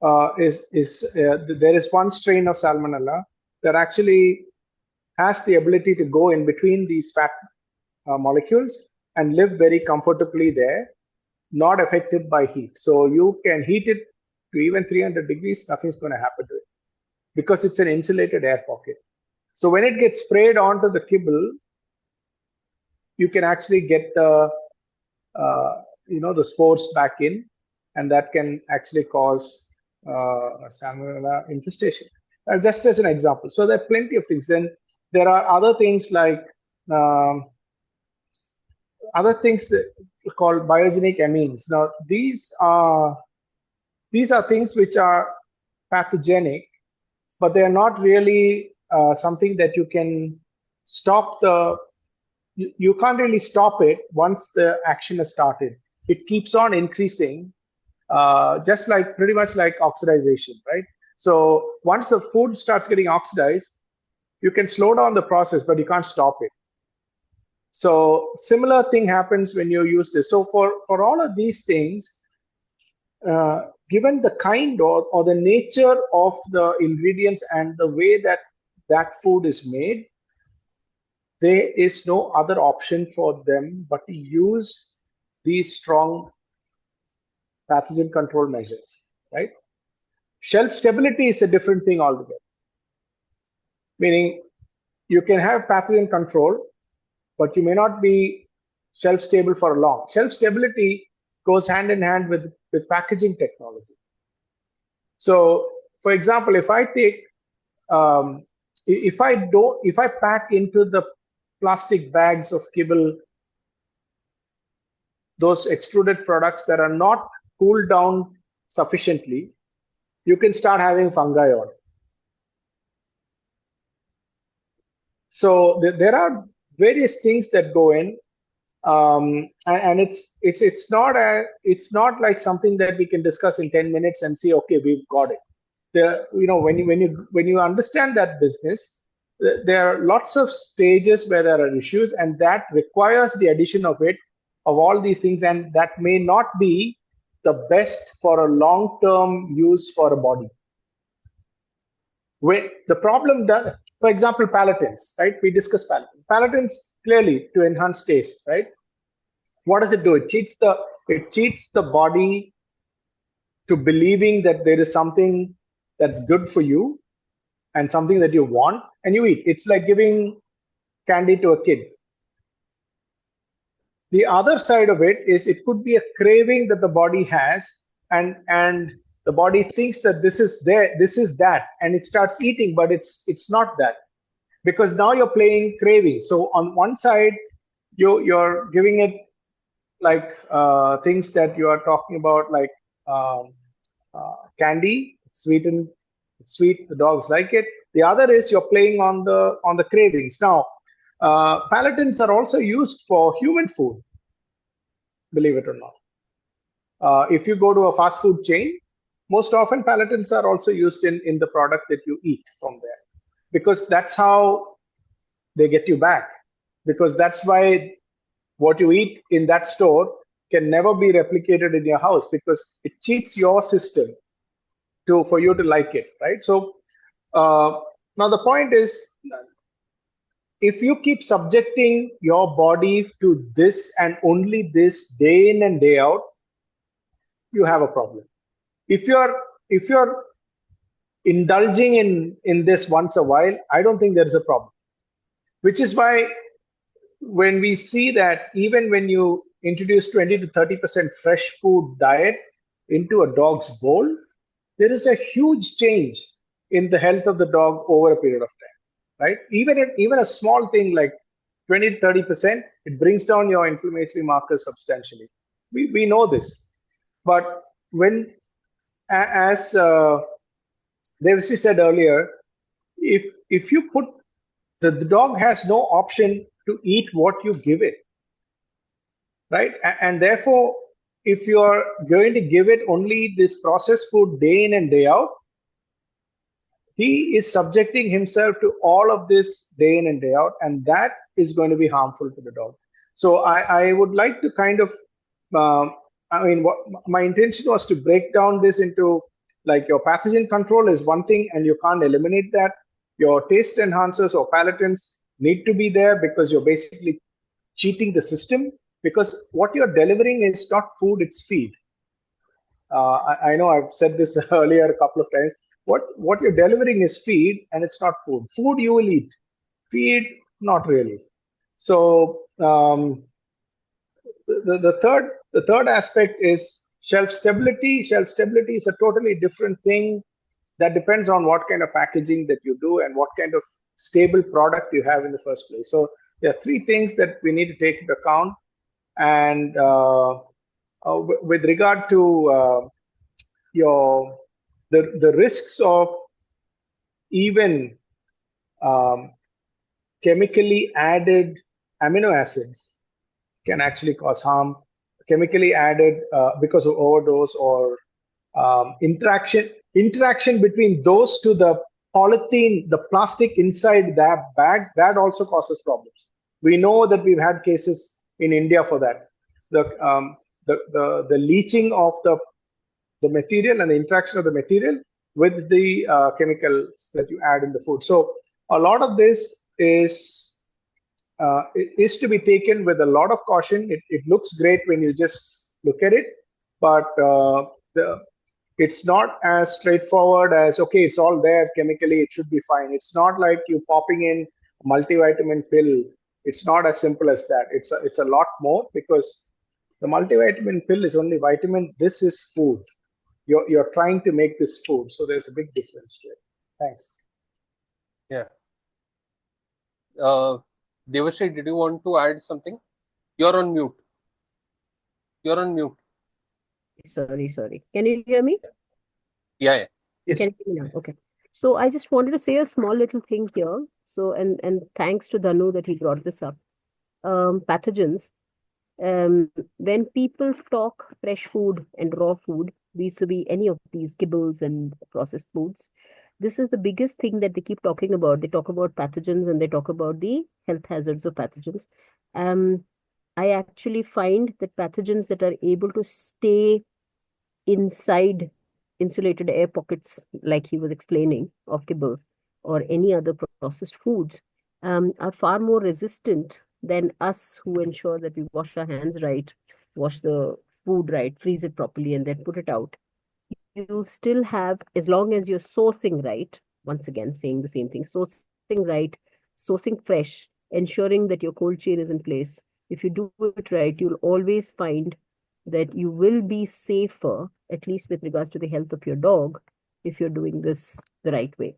there is one strain of salmonella that actually has the ability to go in between these fat molecules and live very comfortably there, not affected by heat. So you can heat it to even 300 degrees, nothing's going to happen to it because it's an insulated air pocket. So when it gets sprayed onto the kibble, you can actually get the spores back in, and that can actually cause a salmonella infestation. Just as an example. So there are plenty of things. Then there are other things like that are called biogenic amines. Now these are things which are pathogenic, but they are not really something that you can stop you can't really stop it once the action has started. It keeps on increasing, pretty much like oxidization, right? So once the food starts getting oxidized, you can slow down the process, but you can't stop it. So similar thing happens when you use this. So for all of these things, given the kind or the nature of the ingredients and the way that food is made, there is no other option for them but to use these strong pathogen control measures, right? Shelf stability is a different thing altogether. Meaning you can have pathogen control, but you may not be shelf stable for long. Shelf stability goes hand in hand with packaging technology. So, for example, if I take, if I pack into the plastic bags of kibble those extruded products that are not cooled down sufficiently, you can start having fungi on it. So there are various things that go in, and it's not like something that we can discuss in 10 minutes and say, okay, we've got it. When you understand that business, there are lots of stages where there are issues, and that requires the addition of all these things, and that may not be the best for a long-term use for a body. The problem does, for example, palatins, right? We discussed palatins. Palatins clearly to enhance taste, right? What does it do? It cheats the body to believing that there is something that's good for you and something that you want, and you eat. It's like giving candy to a kid. The other side of it is it could be a craving that the body has, and the body thinks that this is that, and it starts eating, but it's not that, because now you're playing craving. So on one side, you're giving it like things that you are talking about, like candy, sweet, the dogs like it. The other is you're playing on the cravings. Now, palatins are also used for human food, believe it or not. If you go to a fast food chain, most often palatins are also used in the product that you eat from there, because that's how they get you back. Because that's why what you eat in that store can never be replicated in your house, because it cheats your system for you to like it, right? So now the point is, if you keep subjecting your body to this and only this day in and day out, you have a problem. If you're indulging in this once a while, I don't think there is a problem. Which is why when we see that even when you introduce 20 to 30% fresh food diet into a dog's bowl, there is a huge change in the health of the dog over a period of time, right? Even a small thing like 20 to 30%, it brings down your inflammatory markers substantially. We know this. But when, as Devisri said earlier, if you put the dog has no option to eat what you give it, right? And therefore, if you are going to give it only this processed food day in and day out, he is subjecting himself to all of this day in and day out, and that is going to be harmful to the dog. So I would like to kind of, what my intention was to break down this into, like, your pathogen control is one thing, and you can't eliminate that. Your taste enhancers or palatins need to be there, because you're basically cheating the system, because what you're delivering is not food, it's feed. I know I've said this earlier a couple of times. What you're delivering is feed, and it's not food. Food you will eat, feed not really. So the third aspect is shelf stability. Shelf stability is a totally different thing. That depends on what kind of packaging that you do and what kind of stable product you have in the first place. So there are three things that we need to take into account. And with regard to the risks of even chemically added amino acids can actually cause harm. Chemically added because of overdose or interaction between those to the polythene, the plastic inside that bag, that also causes problems. We know that we've had cases in India for that. The leaching of the material and the interaction of the material with the chemicals that you add in the food. So a lot of this is to be taken with a lot of caution. It looks great when you just look at it, but it's not as straightforward as, okay, it's all there chemically, it should be fine. It's not like you popping in a multivitamin pill. It's not as simple as that. It's a lot more, because the multivitamin pill is only vitamin. This is food. You're trying to make this food. So there's a big difference here. Thanks. Yeah. Devisri, did you want to add something? You're on mute. You're on mute. Sorry. Can you hear me? Yeah. Yes. Can you hear me now? Okay. So I just wanted to say a small little thing here. So and thanks to Dhanu that he brought this up. Pathogens. When people talk fresh food and raw food, vis-a-vis any of these kibbles and processed foods, this is the biggest thing that they keep talking about. They talk about pathogens and they talk about the health hazards of pathogens. Um, I actually find that pathogens that are able to stay inside insulated air pockets, like he was explaining, of kibble or any other processed foods, are far more resistant than us who ensure that we wash our hands right, wash the food right, freeze it properly, and then put it out. You'll still have, as long as you're sourcing right, once again, saying the same thing, sourcing right, sourcing fresh, ensuring that your cold chain is in place. If you do it right, you'll always find that you will be safer, at least with regards to the health of your dog, if you're doing this the right way.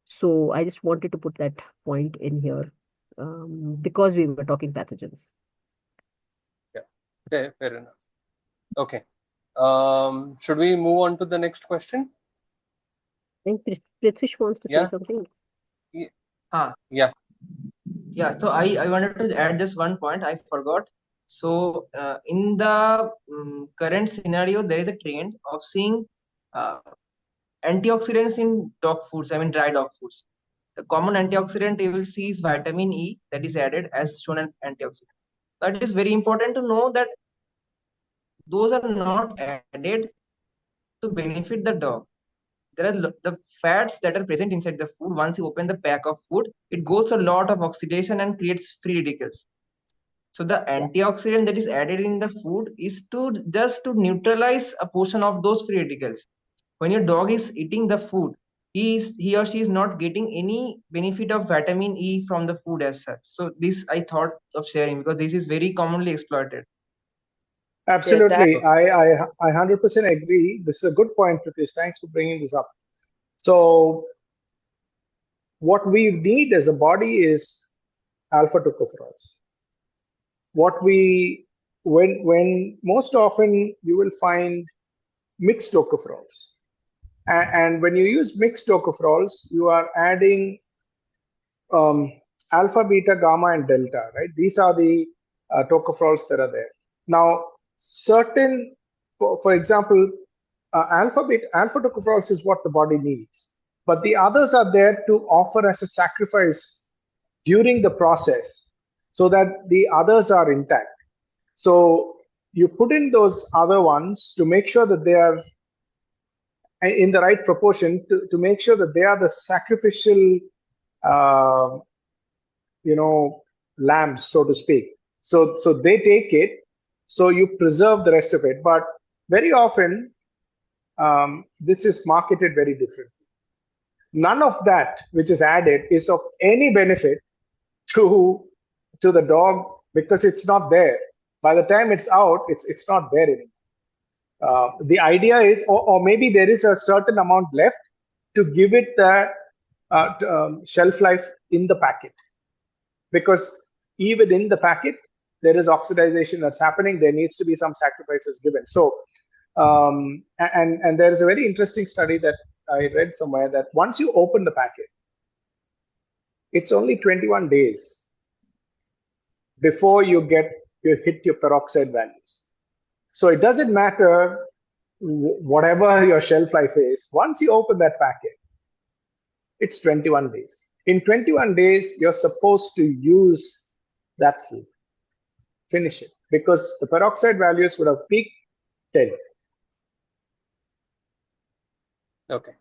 So I just wanted to put that point in here, because we were talking pathogens. Fair enough. Okay. Should we move on to the next question? I think Prithwish wants to say Yeah. something. Yeah. Yeah, so I wanted to add just one point I forgot. So in the current scenario, there is a trend of seeing antioxidants in dog foods, I mean dry dog foods. The common antioxidant you will see is vitamin E that is added as shown an antioxidant. But it is very important to know that those are not added to benefit the dog. There are the fats that are present inside the food. Once you open the pack of food, it goes to a lot of oxidation and creates free radicals. So the antioxidant that is added in the food is to just to neutralize a portion of those free radicals. When your dog is eating the food, he or she is not getting any benefit of vitamin E from the food as such. So this I thought of sharing because this is very commonly exploited. Absolutely. Okay. I 100% agree. This is a good point, Prithvish. Thanks for bringing this up. So what we need as a body is alpha tocopherols. When most often you will find mixed tocopherols. And when you use mixed tocopherols, you are adding alpha, beta, gamma, and delta, right? These are the tocopherols that are there. Now, for example, alpha tocopherols is what the body needs, but the others are there to offer as a sacrifice during the process so that the others are intact. So you put in those other ones to make sure that they are in the right proportion to make sure that they are the sacrificial lambs, so to speak. So they take it, so you preserve the rest of it. But very often, this is marketed very differently. None of that which is added is of any benefit to the dog because it's not there. By the time it's out, it's not there anymore. The idea is, or maybe there is a certain amount left to give it the shelf life in the packet. Because even in the packet, there is oxidization that's happening. There needs to be some sacrifices given. So, and there is a very interesting study that I read somewhere that once you open the packet, it's only 21 days before you hit your peroxide values. So it doesn't matter whatever your shelf life is. Once you open that packet, it's 21 days. In 21 days, you're supposed to use that food. Finish it. Because the peroxide values would have peaked 10. Okay.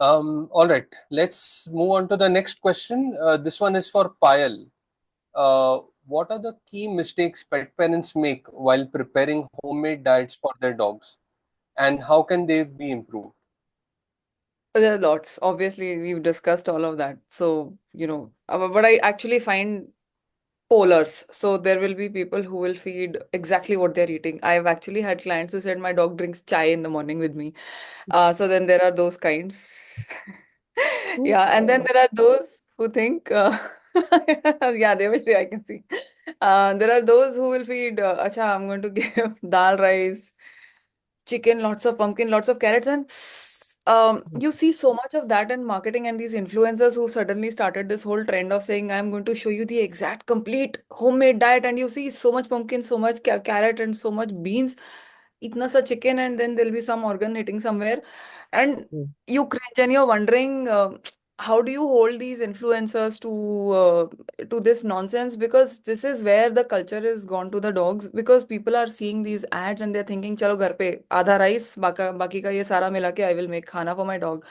All right. Let's move on to the next question. This one is for Payal. What are the key mistakes pet parents make while preparing homemade diets for their dogs? And how can they be improved? There are lots. Obviously, we've discussed all of that. So, but I actually find polars. So there will be people who will feed exactly what they're eating. I've actually had clients who said my dog drinks chai in the morning with me. So then there are those kinds. Yeah, and then there are those who think Yeah, Devisri, I can see. There are those who will feed, acha, I'm going to give dal rice, chicken, lots of pumpkin, lots of carrots, and you see so much of that in marketing and these influencers who suddenly started this whole trend of saying, I'm going to show you the exact complete homemade diet, and you see so much pumpkin, so much carrot, and so much beans, itna sa chicken, and then there'll be some organ hitting somewhere, and Mm. you cringe and you're wondering. How do you hold these influencers to this nonsense, because this is where the culture is gone to the dogs, because people are seeing these ads and they're thinking chalo घर पे आधा rice बाकी का ये सारा मिला के I will make खाना for my dog.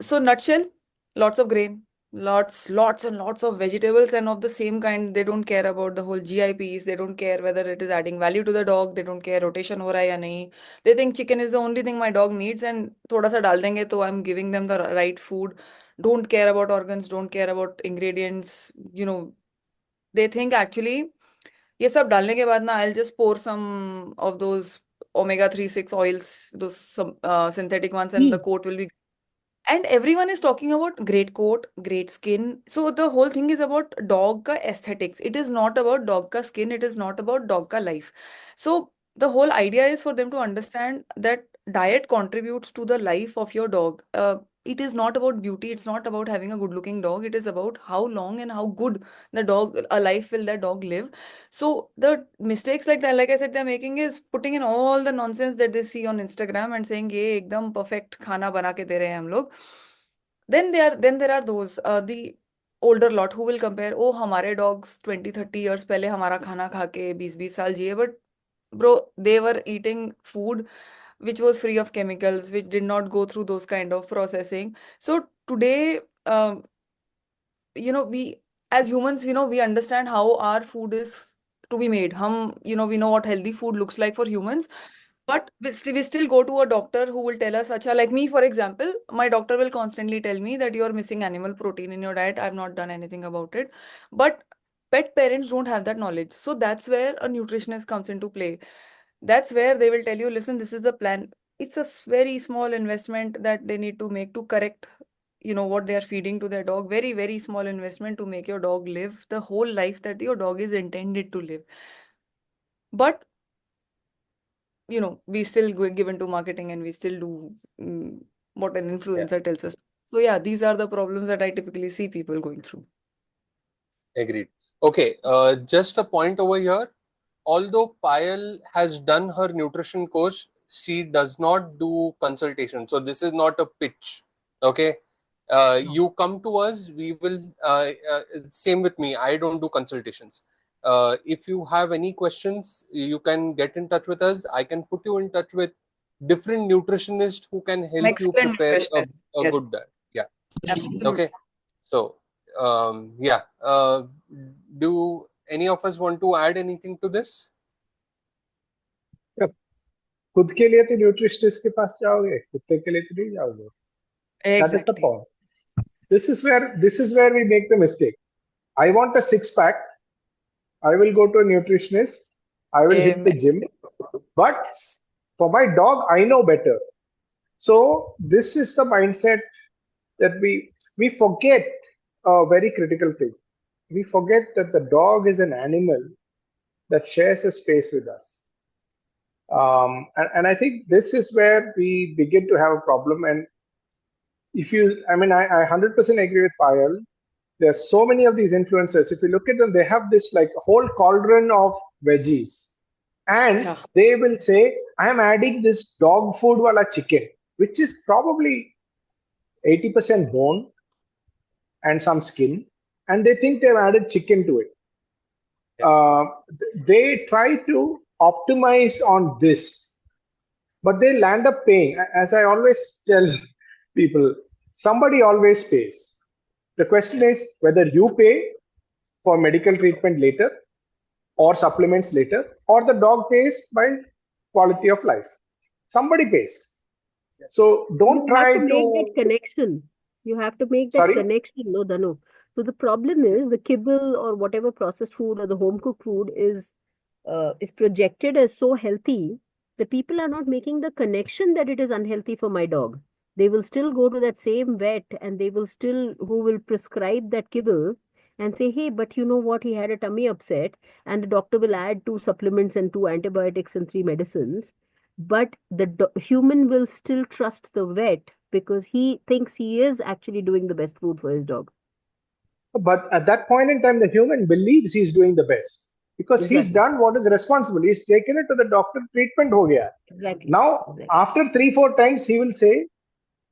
So nutshell, lots of grain, lots and lots of vegetables, and of the same kind. They don't care about the whole GIPs. They don't care whether it is adding value to the dog. They don't care rotation हो रहा है या नहीं. They think chicken is the only thing my dog needs, and थोड़ा सा डाल देंगे तो I'm giving them the right food. Don't care about organs. Don't care about ingredients. They think actually ये सब डालने के बाद ना I'll just pour some of those omega 3 6 oils, those some synthetic ones, and the Ghee. coat will be. And everyone is talking about great coat, great skin. So the whole thing is about dog ka aesthetics. It is not about dog ka skin. It is not about dog ka life. So the whole idea is for them to understand that diet contributes to the life of your dog. It is not about beauty. It's not about having a good looking dog. It is about how long and how good a life will that dog live. So the mistakes like that, like I said, they're making is putting in all the nonsense that they see on Instagram and saying, "ये एकदम perfect खाना बना के दे रहे हैं हम लोग." Then there are those the older lot who will compare, oh हमारे dogs 20 30 years पहले हमारा खाना खा के 20 20 साल जिए, but bro, they were eating food which was free of chemicals, which did not go through those kind of processing. So today, we as humans, we understand how our food is to be made. We know what healthy food looks like for humans, but we still go to a doctor who will tell us, acha, like me, for example, my doctor will constantly tell me that you're missing animal protein in your diet. I've not done anything about it. But pet parents don't have that knowledge. So that's where a nutritionist comes into play. That's where they will tell you, listen, this is the plan. It's a very small investment that they need to make to correct, what they are feeding to their dog. Very, very small investment to make your dog live the whole life that your dog is intended to live. But we still give into marketing, and we still do what an Yeah. influencer tells us. So yeah, these are the problems that I typically see people going through. Agreed. Okay, just a point over here. Although Payal has done her nutrition course, she does not do consultation. So this is not a pitch. Okay. You come to us, we will, same with me, I don't do consultations. If you have any questions, you can get in touch with us. I can put you in touch with different nutritionists who can help you Excellent prepare nutritionist. a Yes, good diet. Yeah. absolutely. Okay. So, yeah. Do any of us want to add anything to this? खुद के लिए तो nutritionist के पास जाओगे, कुत्ते के लिए तो नहीं जाओगे. That is the Exactly. point. This is where we make the mistake. I want a six pack. I will go to a nutritionist. I will hit the Amen. gym. But Yes. for my dog, I know better. So this is the mindset that we forget a very critical thing. We forget that the dog is an animal that shares a space with us. And I think this is where we begin to have a problem. And I 100% agree with Payal. There's so many of these influencers. If you look at them, they have this like whole cauldron of veggies. And Yeah. they will say, I'm adding this dog food wala chicken, which is probably 80% bone and some skin. And they think they've added chicken to it. They try to optimize on this, but they land up paying. As I always tell people, somebody always pays. The question is whether you pay for medical treatment later or supplements later, or the dog pays by quality of life. Somebody pays. So don't You have try to make that to. connection. You have to make that Sorry? connection, no, Dhanu. So the problem is the kibble or whatever processed food or the home cooked food is projected as so healthy that people are not making the connection that it is unhealthy for my dog. They will still go to that same vet and they will still who will prescribe that kibble and say, hey, but you know what, he had a tummy upset, and the doctor will add 2 supplements and 2 antibiotics and 3 medicines, but the human will still trust the vet because he thinks he is actually doing the best food for his dog. But at that point in time, the human believes he's doing the best because he's Exactly. done what is responsible. He's taken it to the doctor, treatment ho gaya. Exactly. Now, Exactly. after 3-4 times, he will say,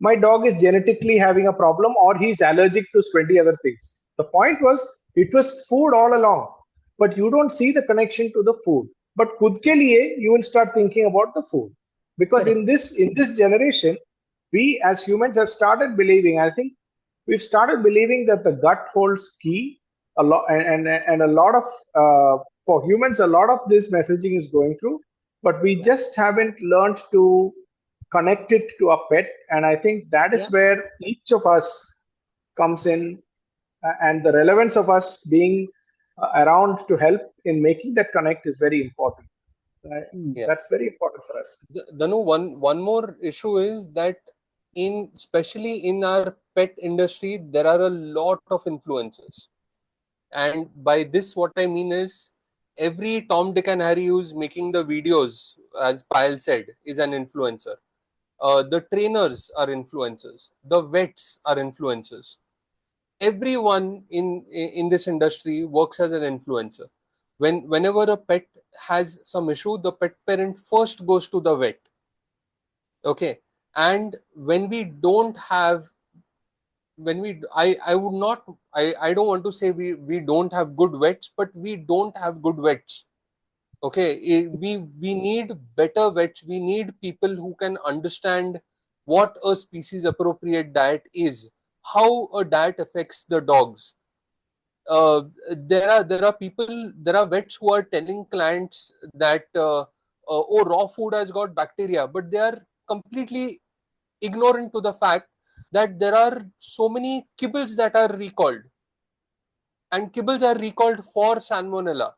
my dog is genetically having a problem or he's allergic to 20 other things. The point was, it was food all along, but you don't see the connection to the food. But khud ke liye, you will start thinking about the food. Because Correct. in this generation, we as humans have started believing, I think we've started believing that the gut holds key a lot, and a lot of for humans, a lot of this messaging is going through, but we just haven't learned to connect it to a pet. And I think that is Yeah. where each of us comes in, and the relevance of us being around to help in making that connect is very important. Yeah. That's very important for us. Dhanu, one more issue is that especially in our pet industry, there are a lot of influencers. And by this, what I mean is every Tom, Dick and Harry who's making the videos, as Payal said, is an influencer. The trainers are influencers. The vets are influencers. Everyone in this industry works as an influencer. Whenever a pet has some issue, the pet parent first goes to the vet. Okay, and when we don't have, when we, I would not, I don't want to say we don't have good vets, but we don't have good vets. Okay, we need better vets. We need people who can understand what a species appropriate diet is, how a diet affects the dogs. There are vets who are telling clients that oh, raw food has got bacteria, but they are completely ignorant to the fact that there are so many kibbles that are recalled, and kibbles are recalled for salmonella.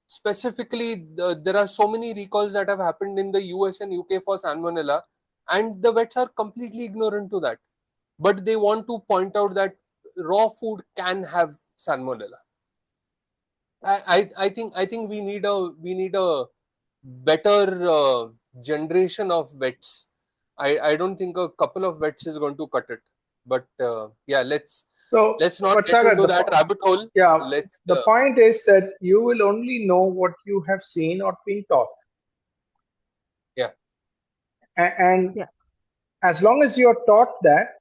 Specifically, there are so many recalls that have happened in the US and UK for salmonella, and the vets are completely ignorant to that. But they want to point out that raw food can have salmonella. I think we need a better generation of vets. I don't think a couple of vets is going to cut it. But yeah, let's So, not but get Sagar, into that rabbit hole. yeah, Let's the point is that you will only know what you have seen or been taught. yeah. And Yeah. as long as you're taught that,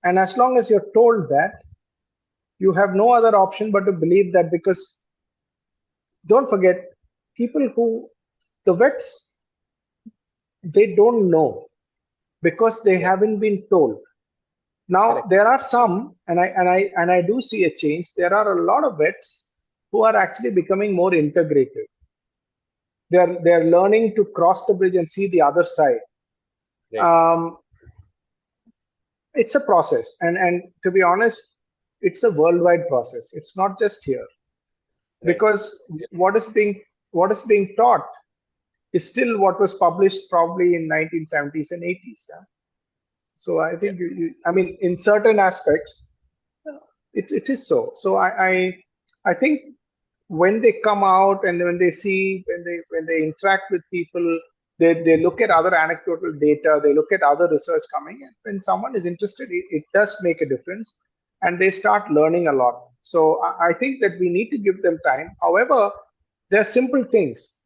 and as long as you're told that, you have no other option but to believe that, because don't forget, people who, the vets, they don't know because they Yeah. haven't been told. Now, Correct. there are some, and I do see a change. There are a lot of vets who are actually becoming more integrated. They're learning to cross the bridge and see the other side. Right. It's a process, and to be honest, it's a worldwide process. It's not just here, Right. because what is being taught is still what was published probably in 1970s and 80s. Yeah? So I think I mean, in certain aspects, it is so. So I think when they come out and when they see, when they interact with people, they look at other anecdotal data, they look at other research coming, and when someone is interested, it does make a difference, and they start learning a lot. So I think that we need to give them time. However, there are simple things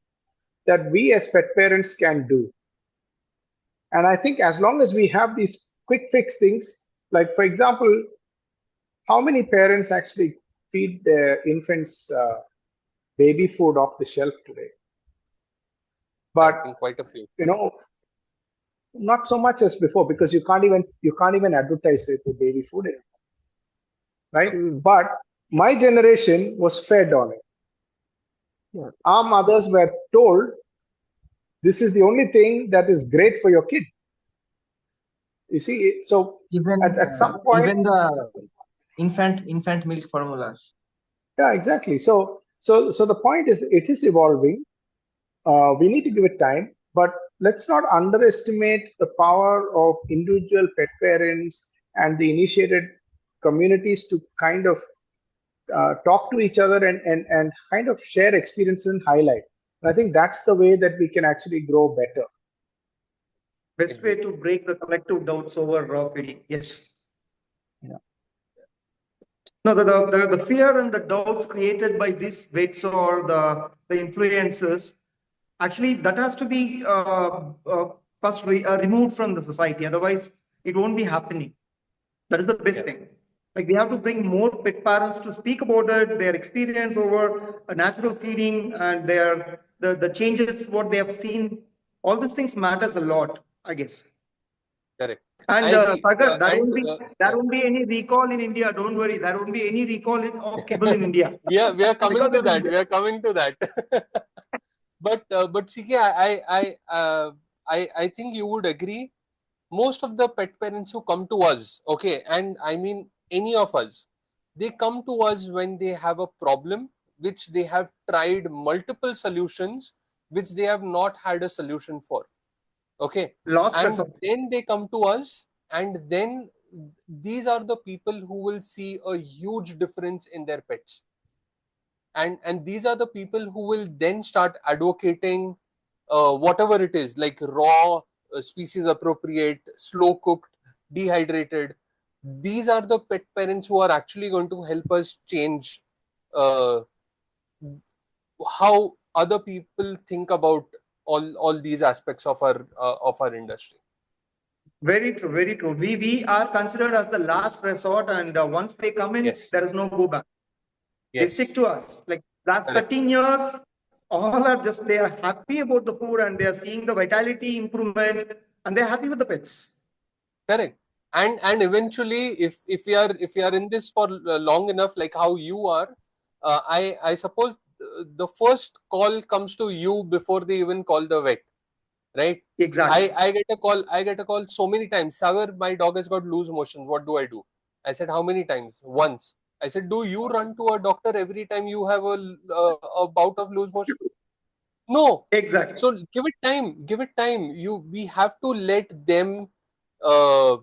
that we as pet parents can do. And I think as long as we have these quick fix things, like for example, how many parents actually feed their infants baby food off the shelf today? I But think quite a few. Not so much as before, because you can't even advertise it as baby food anymore, right? But my generation was fed on it. Yeah. Our mothers were told this is the only thing that is great for your kid. You see, so Even at some point, even the infant milk formulas. yeah, exactly. So the point is, it is evolving. We need to give it time, but let's not underestimate the power of individual pet parents and the initiated communities to kind of talk to each other and kind of share experiences and highlight. And I think that's the way that we can actually grow better. Best way to break the collective doubts over raw feeding. Yes. Yeah. No, the fear and the doubts created by these vets or the influences, actually, that has to be first removed from the society. Otherwise, it won't be happening. That is the best thing. Like we have to bring more pet parents to speak about it, their experience over a natural feeding and the changes, what they have seen. All these things matters a lot, I guess. Correct. And I agree. Sagar, there Yeah. won't be any recall in India. Don't worry, there won't be any recall of kibble in India. Yeah, we are coming Because to it that. is- We are coming to that. But CK, I think you would agree. Most of the pet parents who come to us, okay, and I mean any of us, they come to us when they have a problem which they have tried multiple solutions which they have not had a solution for. Okay, Lost and resort. then they come to us, and then these are the people who will see a huge difference in their pets, and these are the people who will then start advocating whatever it is, like raw, species appropriate, slow cooked, dehydrated. These are the pet parents who are actually going to help us change uh, how other people think about all these aspects of our industry. Very true, very true. We are considered as the last resort, and once they come in, Yes. there is no go back. They stick Yes. to us. Like last Correct. 13 years, all are just, they are happy about the food and they are seeing the vitality improvement and they're happy with the pets. Correct. And eventually, if we are in this for long enough, like how you are, I suppose the first call comes to you before they even call the vet, right? Exactly. I get a call so many times. Sagar, my dog has got loose motions. What do I do? I said, how many times? Once. I said, do you run to a doctor every time you have a bout of loose motion? No. Exactly. So give it time. Give it time. We have to let them uh,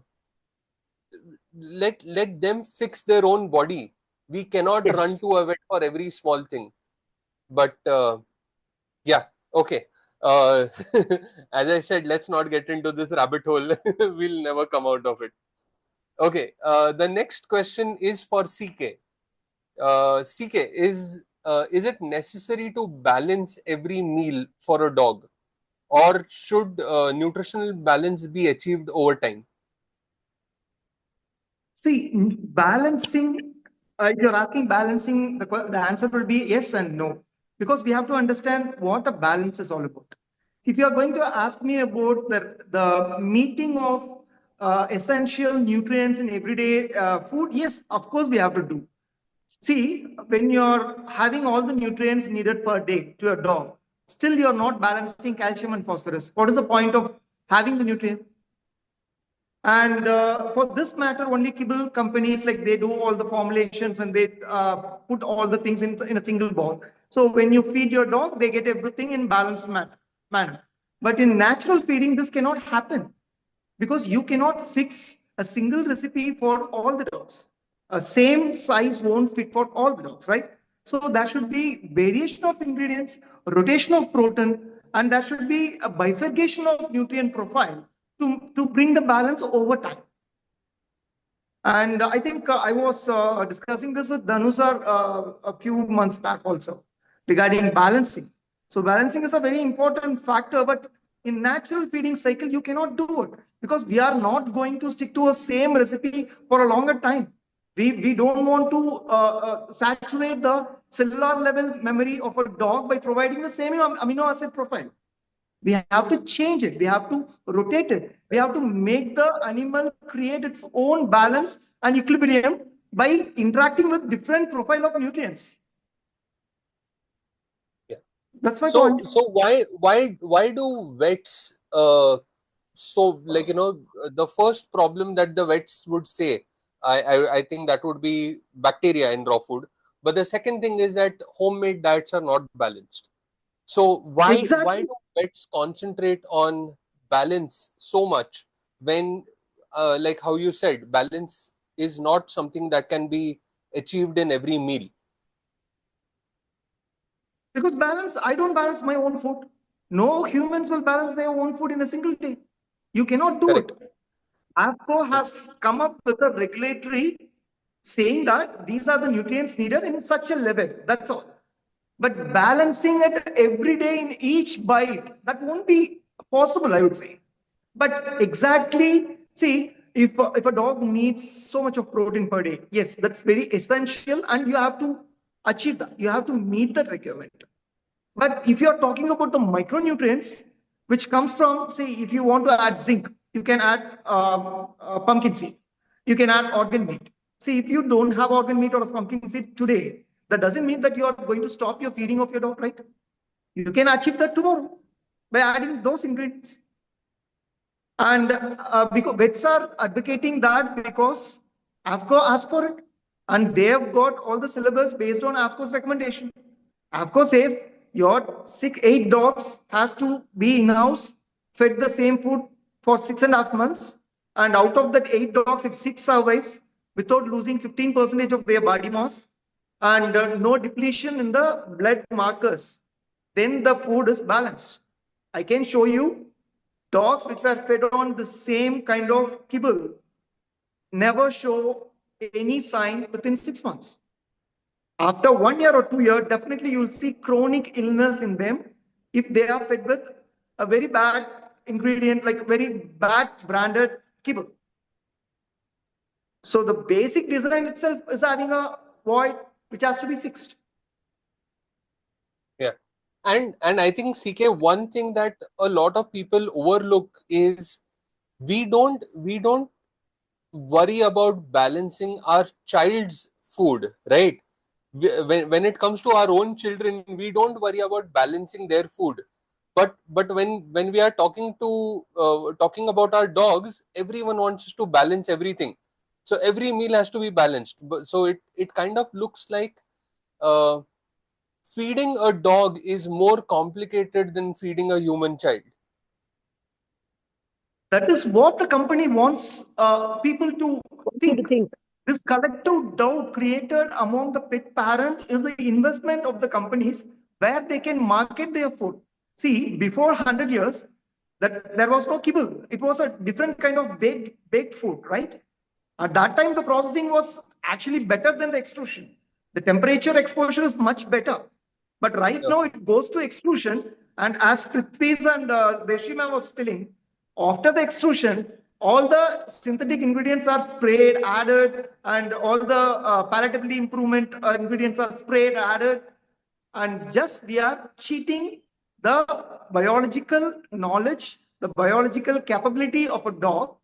let them fix their own body. We cannot run Yes. to a vet for every small thing. But yeah, okay. As I said, let's not get into this rabbit hole. We'll never come out of it. Okay. The next question is for CK. CK, is it necessary to balance every meal for a dog, or should nutritional balance be achieved over time? See, balancing, if you're asking balancing, the answer will be yes and no. Because we have to understand what a balance is all about. If you are going to ask me about the meeting of essential nutrients in everyday food, yes, of course we have to do. See, when you're having all the nutrients needed per day to your dog, still you're not balancing calcium and phosphorus. What is the point of having the nutrient? And for this matter, only kibble companies, like they do all the formulations and they put all the things in a single bowl. So when you feed your dog, they get everything in balanced manner. But in natural feeding, this cannot happen because you cannot fix a single recipe for all the dogs. A same size won't fit for all the dogs, right? So there should be variation of ingredients, rotation of protein, and there should be a bifurcation of nutrient profile to bring the balance over time. And I think I was discussing this with Dhanu sir a few months back also regarding balancing. So balancing is a very important factor, but in natural feeding cycle, you cannot do it because we are not going to stick to a same recipe for a longer time. We don't want to saturate the cellular level memory of a dog by providing the same amino acid profile. We have to change it. We have to rotate it. We have to make the animal create its own balance and equilibrium by interacting with different profile of nutrients. Yeah. That's my So point. so why do vets so, like, the first problem that the vets would say, I think that would be bacteria in raw food. But the second thing is that homemade diets are not balanced. So why Exactly. do vets concentrate on balance so much when, like how you said, balance is not something that can be achieved in every meal. Because I don't balance my own food. No humans will balance their own food in a single day. You cannot do Correct. it. AFCO has come up with a regulatory saying that these are the nutrients needed in such a level. That's all. But balancing it every day in each bite, that won't be possible, I would say. But exactly, see, if a dog needs so much of protein per day, yes, that's very essential, and you have to achieve that. You have to meet that requirement. But if you're talking about the micronutrients, which comes from, say, if you want to add zinc, you can add pumpkin seed. You can add organ meat. See, if you don't have organ meat or pumpkin seed today, that doesn't mean that you are going to stop your feeding of your dog, right? You can achieve that tomorrow by adding those ingredients. And because vets are advocating that because AFCO asked for it, and they have got all the syllabus based on AFCO's recommendation. AFCO says your 8 dogs has to be in-house, fed the same food for 6.5 months, and out of that 8 dogs, if 6 survives without losing 15% of their body mass and no depletion in the blood markers, then the food is balanced. I can show you dogs which were fed on the same kind of kibble never show any sign within 6 months. After 1 year or 2 years, definitely you'll see chronic illness in them if they are fed with a very bad ingredient, like very bad branded kibble. So the basic design itself is having a void which has to be fixed. Yeah. And I think, CK, one thing that a lot of people overlook is we don't worry about balancing our child's food, right? When it comes to our own children, we don't worry about balancing their food. But when we are talking about our dogs, everyone wants to balance everything. So every meal has to be balanced. So it kind of looks like feeding a dog is more complicated than feeding a human child. That is what the company wants people to think. This collective doubt created among the pet parent is the investment of the companies where they can market their food. See, before 100 years, that there was no kibble. It was a different kind of baked food, right? At that time, the processing was actually better than the extrusion. The temperature exposure is much better. But right now, it goes to extrusion. And as Prithwish and Deshima was telling, after the extrusion, all the synthetic ingredients are sprayed, added, and all the palatability improvement ingredients are sprayed, added, and just we are cheating the biological knowledge, the biological capability of a dog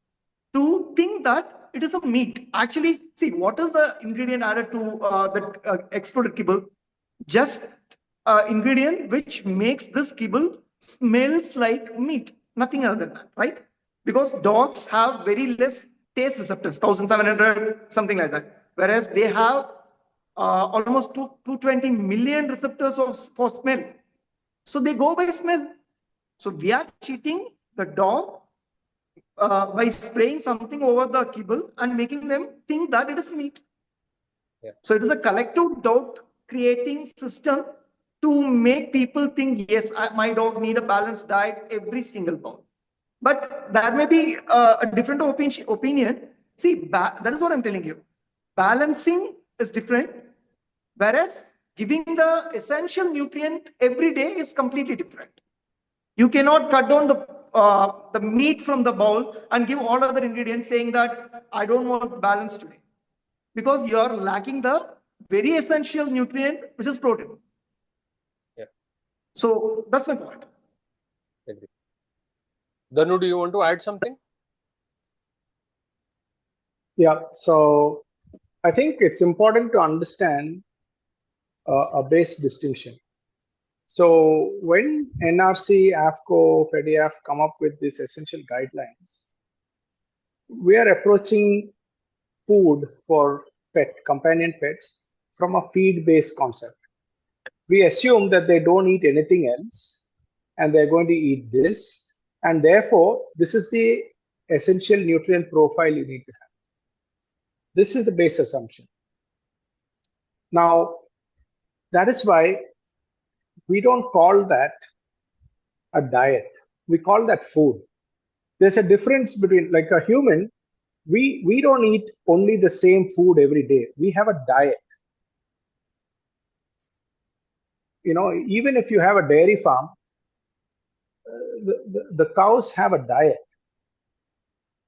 to think that it is a meat. Actually, see, what is the ingredient added to the extruded kibble? Just ingredient which makes this kibble smells like meat, nothing other than that, right? Because dogs have very less taste receptors, 1700, something like that. Whereas they have almost 220 million receptors for smell. So they go by smell. So we are cheating the dog by spraying something over the kibble and making them think that it is meat. Yeah. So it is a collective doubt creating system to make people think, yes, my dog need a balanced diet every single bowl. But there may be a different opinion. See, that is what I'm telling you. Balancing is different, whereas giving the essential nutrient every day is completely different. You cannot cut down the meat from the bowl and give all other ingredients saying that I don't want balance today, because you are lacking the very essential nutrient, which is protein. Yeah. So that's my point. Agree. Dhanu, do you want to add something? Yeah, so I think it's important to understand a base distinction. So when NRC, AFCO, FEDIAF come up with these essential guidelines, we are approaching food for companion pets from a feed-based concept. We assume that they don't eat anything else and they're going to eat this, and therefore this is the essential nutrient profile you need to have. This is the base assumption. Now, that is why we don't call that a diet. We call that food. There's a difference between, like a human, we don't eat only the same food every day. We have a diet. Even if you have a dairy farm, the cows have a diet.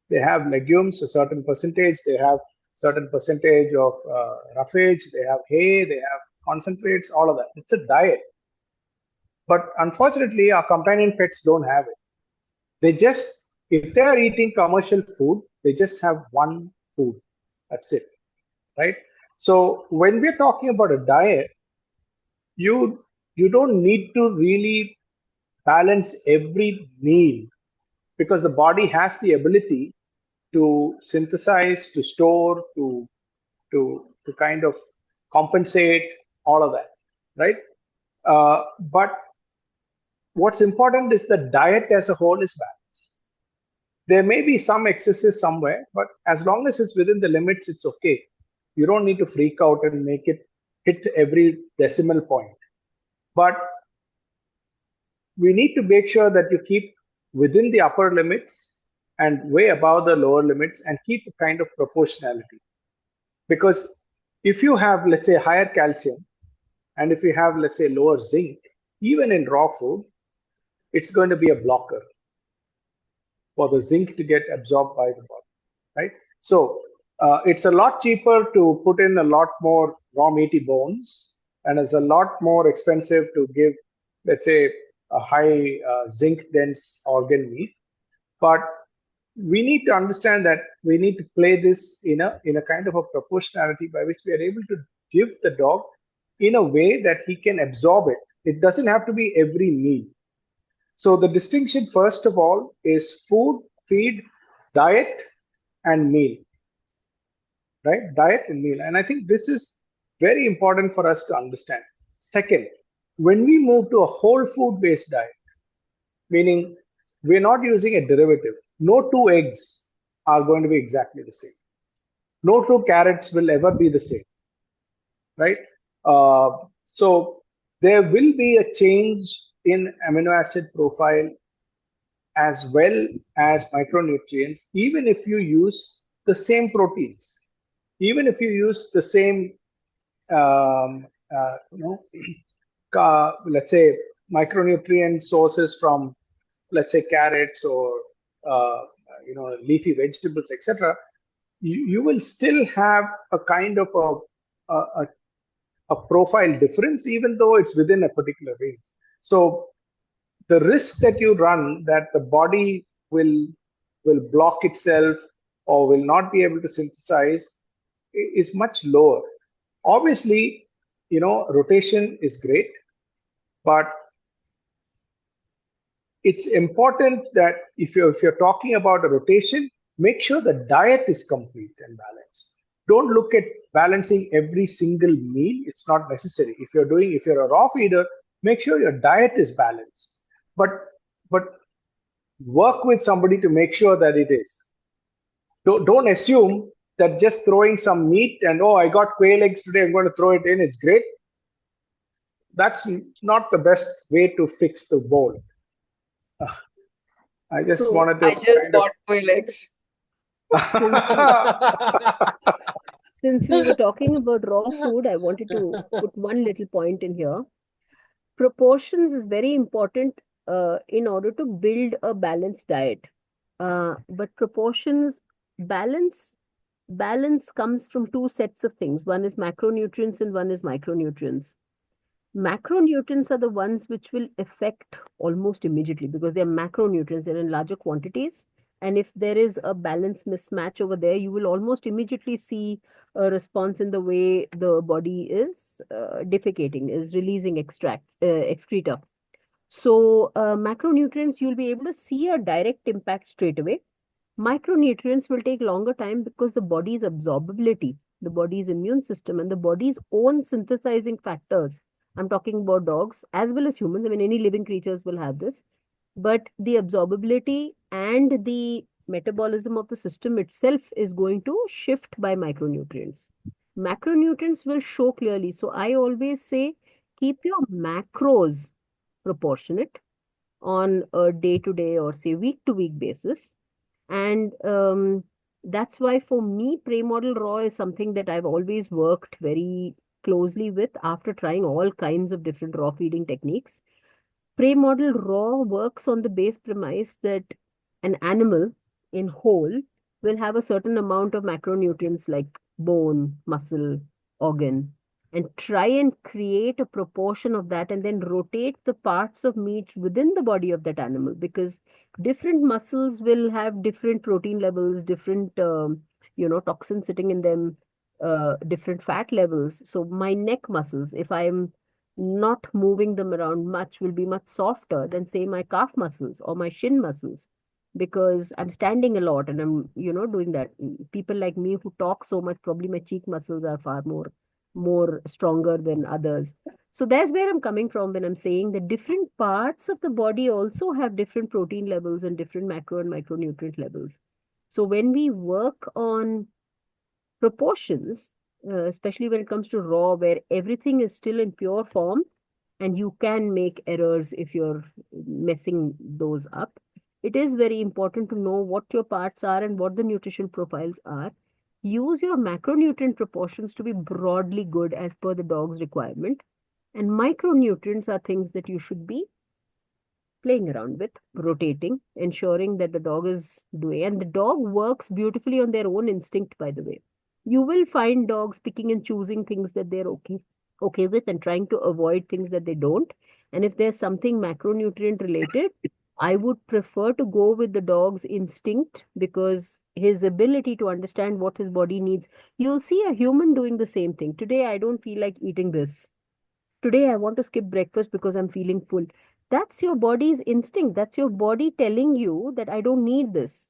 They have legumes, a certain percentage. They have certain percentage of roughage. They have hay. They have concentrates. All of that. It's a diet. But unfortunately, our companion pets don't have it. They just, if they are eating commercial food, they just have one food. That's it, right? So when we're talking about a diet, you don't need to really balance every meal, because the body has the ability to synthesize, to store, to kind of compensate, all of that, right? But what's important is the diet as a whole is balanced. There may be some excesses somewhere, but as long as it's within the limits, it's okay. You don't need to freak out and make it hit every decimal point. But we need to make sure that you keep within the upper limits and way above the lower limits, and keep a kind of proportionality. Because if you have, let's say, higher calcium, and if you have, let's say, lower zinc, even in raw food, it's going to be a blocker for the zinc to get absorbed by the body, right? So it's a lot cheaper to put in a lot more raw meaty bones, and it's a lot more expensive to give, let's say, a high zinc dense organ meat. But we need to understand that we need to play this in a kind of a proportionality by which we are able to give the dog in a way that he can absorb it. It doesn't have to be every meal. So the distinction, first of all, is food, feed, diet, and meal, right? Diet and meal. And I think this is very important for us to understand. Second, when we move to a whole food based diet, meaning we're not using a derivative, no two eggs are going to be exactly the same. No two carrots will ever be the same, right? So there will be a change in amino acid profile as well as micronutrients, even if you use the same proteins, even if you use the same, let's say, micronutrient sources from, let's say, carrots or leafy vegetables, etc. You will still have a kind of a profile difference, even though it's within a particular range. So the risk that you run that the body will block itself or will not be able to synthesize is much lower. Obviously, rotation is great, but it's important that if you're talking about a rotation, make sure the diet is complete and balanced. Don't look at balancing every single meal. It's not necessary. If you're a raw feeder, make sure your diet is balanced. But work with somebody to make sure that it is. Don't assume that just throwing some meat and, oh, I got quail eggs today, I'm going to throw it in, it's great. That's not the best way to fix the bowl. I just wanted to. I just bought quail eggs. Since we were talking about raw food, I wanted to put one little point in here. Proportions is very important in order to build a balanced diet. But proportions, balance comes from two sets of things. One is macronutrients and one is micronutrients. Macronutrients are the ones which will affect almost immediately because they're macronutrients, they're in larger quantities. And if there is a balance mismatch over there, you will almost immediately see a response in the way the body is defecating, is releasing excreta. So macronutrients, you'll be able to see a direct impact straight away. Micronutrients will take longer time because the body's absorbability, the body's immune system, and the body's own synthesizing factors. I'm talking about dogs as well as humans. I mean, any living creatures will have this. But the absorbability and the metabolism of the system itself is going to shift by micronutrients. Macronutrients will show clearly. So I always say, keep your macros proportionate on a day-to-day or say week-to-week basis. And that's why for me, pre-model raw is something that I've always worked very closely with after trying all kinds of different raw feeding techniques. Pre-model raw works on the base premise that an animal in whole will have a certain amount of macronutrients like bone, muscle, organ, and try and create a proportion of that and then rotate the parts of meat within the body of that animal, because different muscles will have different protein levels, different toxins sitting in them, different fat levels. So my neck muscles, if I'm not moving them around much, will be much softer than say my calf muscles or my shin muscles, because I'm standing a lot and I'm doing that. People like me who talk so much, probably my cheek muscles are far more stronger than others. So that's where I'm coming from when I'm saying that different parts of the body also have different protein levels and different macro and micronutrient levels. So when we work on proportions, especially when it comes to raw, where everything is still in pure form and you can make errors if you're messing those up, it is very important to know what your parts are and what the nutrition profiles are. Use your macronutrient proportions to be broadly good as per the dog's requirement. And micronutrients are things that you should be playing around with, rotating, ensuring that the dog is doing. And the dog works beautifully on their own instinct, by the way. You will find dogs picking and choosing things that they're okay with and trying to avoid things that they don't. And if there's something macronutrient related, I would prefer to go with the dog's instinct, because his ability to understand what his body needs. You'll see a human doing the same thing. Today, I don't feel like eating this. Today, I want to skip breakfast because I'm feeling full. That's your body's instinct. That's your body telling you that I don't need this.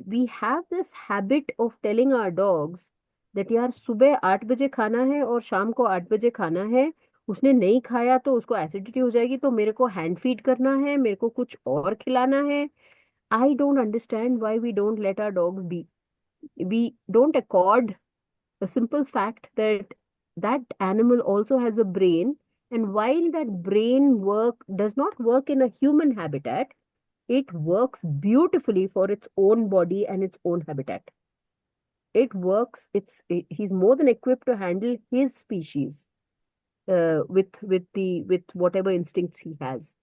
We have this habit of telling our dogs that यार सुबह 8 बजे खाना है और शाम को 8 बजे खाना है. उसने नहीं खाया तो उसको एसिडिटी हो जाएगी, तो मेरे को हैंड फीड करना है, मेरे को कुछ और खिलाना है. I don't understand why we don't let our dogs be. We don't accord the simple fact that that animal also has a brain, and while that brain does not work in a human habitat, it works beautifully for its own body and its own habitat. It works. He's more than equipped to handle his species with whatever instincts he has.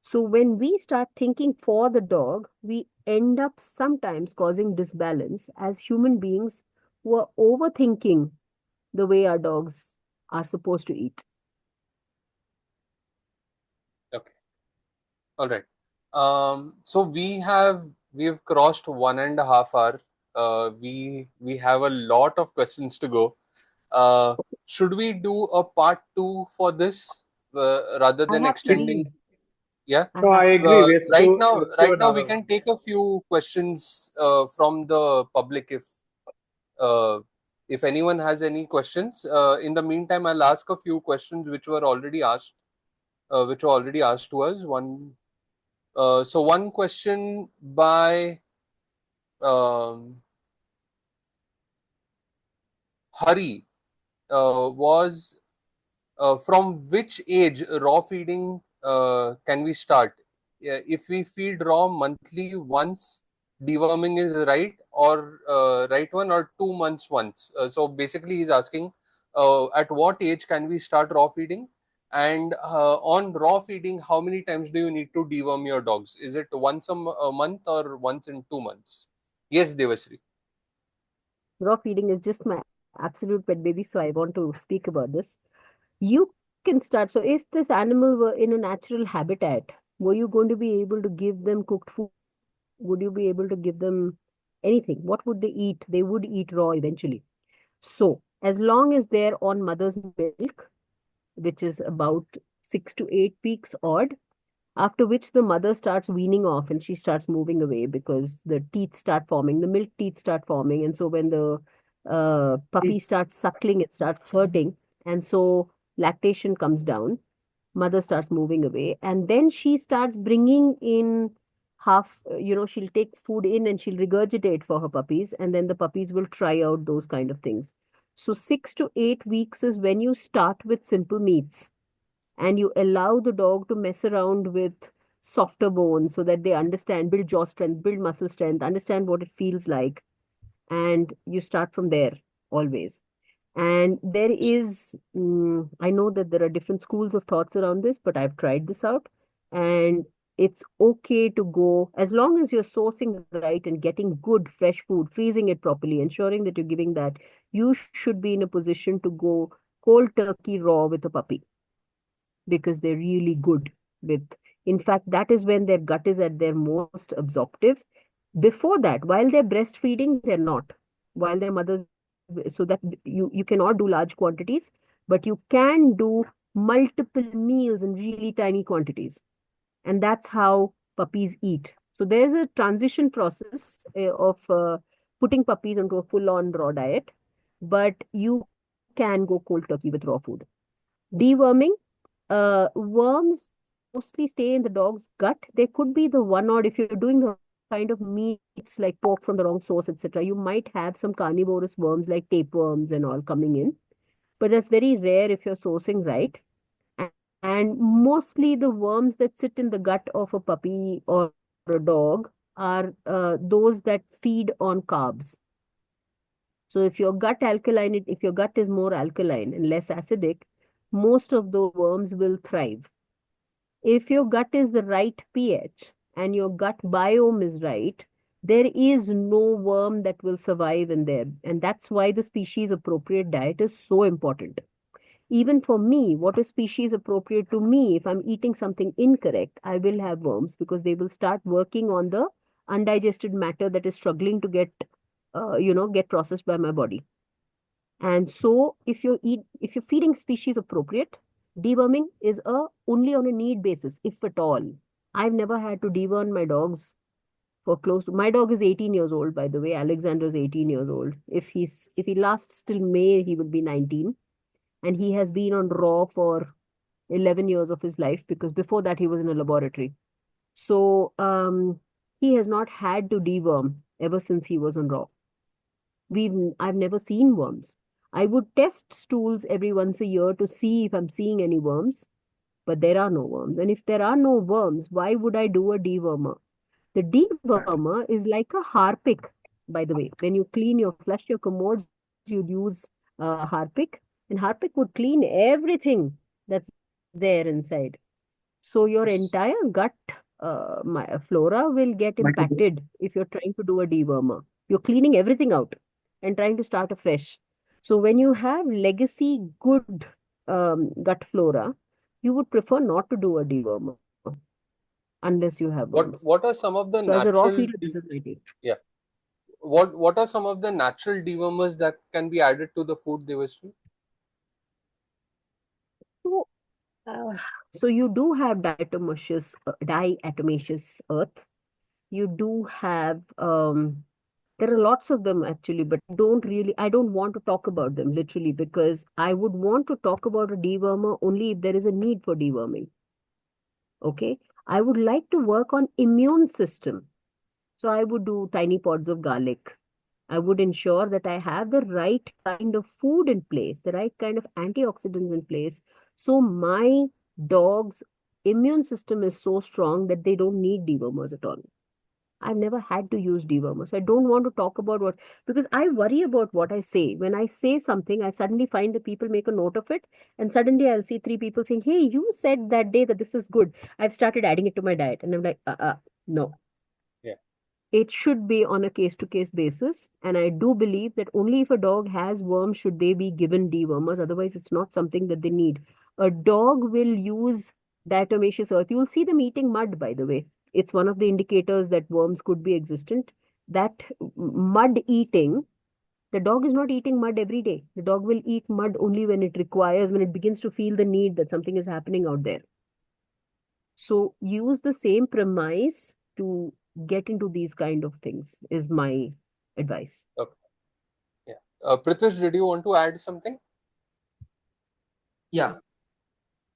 So when we start thinking for the dog, we end up sometimes causing disbalance as human beings who are overthinking the way our dogs are supposed to eat. Okay. All right. So we've crossed 1.5 hours. We have a lot of questions to go. Should we do a part 2 for this rather than extending? Yeah. No, I agree. Let's Right do now we another can one. take a few questions from the public if anyone has any questions. In the meantime, I'll ask a few questions which were already asked to us. One question by Hari was from which age raw feeding can we start? If we feed raw monthly once, deworming is right, or right one, or 2 months once. So basically, he's asking at what age can we start raw feeding? And on raw feeding, how many times do you need to deworm your dogs? Is it once a month or once in 2 months? Yes, Devisri. Raw feeding is just my absolute pet baby, so I want to speak about this. You can start. So if this animal were in a natural habitat, were you going to be able to give them cooked food? Would you be able to give them anything? What would they eat? They would eat raw eventually. So as long as they're on mother's milk, which is about 6 to 8 weeks odd, after which the mother starts weaning off and she starts moving away because the teeth start forming, the milk teeth start forming. And so when the puppy starts suckling, it starts hurting. And so lactation comes down, mother starts moving away. And then she starts bringing in she'll take food in and she'll regurgitate for her puppies. And then the puppies will try out those kind of things. So 6 to 8 weeks is when you start with simple meats. and you allow the dog to mess around with softer bones so that they understand, build jaw strength, build muscle strength, understand what it feels like, and you start from there always. And there is, I know that there are different schools of thoughts around this, but I've tried this out. And it's okay to go, as long as you're sourcing right and getting good fresh food, freezing it properly, ensuring that you're giving that, you should be in a position to go cold turkey raw with a puppy because they're really good with, in fact, that is when their gut is at their most absorptive. Before that, while they're breastfeeding, they're not. While their mothers, so that you cannot do large quantities, but you can do multiple meals in really tiny quantities. And that's how puppies eat. So there's a transition process of putting puppies into a full-on raw diet, but you can go cold turkey with raw food. Deworming, worms mostly stay in the dog's gut. There could be the one odd, if you're doing the wrong kind of meats like pork from the wrong source, etc., you might have some carnivorous worms like tapeworms and all coming in. But that's very rare if you're sourcing right. And mostly the worms that sit in the gut of a puppy or a dog are those that feed on carbs. So if your gut alkaline, if your gut is more alkaline and less acidic, most of the worms will thrive. If your gut is the right pH and your gut biome is right, there is no worm that will survive in there. And that's why the species appropriate diet is so important. Even for me, what is species appropriate to me? If I'm eating something incorrect, I will have worms because they will start working on the undigested matter that is struggling to get processed by my body. And so if you're feeding species appropriate, deworming is only on a need basis, if at all. I've never had to deworm my dogs for close to, my dog is 18 years old, by the way. Alexander's 18 years old. If he lasts till May, he will be 19. And he has been on raw for 11 years of his life because before that he was in a laboratory. So he has not had to deworm ever since he was on raw. I've never seen worms. I would test stools every once a year to see if I'm seeing any worms, but there are no worms. And if there are no worms, why would I do a dewormer? The dewormer is like a Harpic, by the way. When you flush your commodes, you'd use Harpic, and Harpic would clean everything that's there inside. So your entire gut flora will get impacted if you're trying to do a dewormer. You're cleaning everything out and trying to start afresh. So when you have legacy good gut flora, you would prefer not to do a dewormer unless you have worms. What are some of the So as a raw natural feeder, this is my take. yeah. What are some of the natural dewormers that can be added to the food, Devisri? So, so you do have diatomaceous earth. You do have there are lots of them actually, but I don't want to talk about them literally because I would want to talk about a dewormer only if there is a need for deworming. Okay. I would like to work on immune system. So I would do tiny pods of garlic. I would ensure that I have the right kind of food in place, the right kind of antioxidants in place. So my dog's immune system is so strong that they don't need dewormers at all. I've never had to use dewormers. I don't want to talk about because I worry about what I say. When I say something, I suddenly find that people make a note of it. And suddenly I'll see 3 people saying, hey, you said that day that this is good. I've started adding it to my diet. And I'm like, no. Yeah. It should be on a case-to-case basis. And I do believe that only if a dog has worms should they be given dewormers. Otherwise, it's not something that they need. A dog will use diatomaceous earth. You'll see them eating mud, by the way. It's one of the indicators that worms could be existent. That mud eating, the dog is not eating mud every day. The dog will eat mud only when it requires, when it begins to feel the need that something is happening out there. So use the same premise to get into these kind of things is my advice. Okay. Yeah. Prithwish, did you want to add something? Yeah.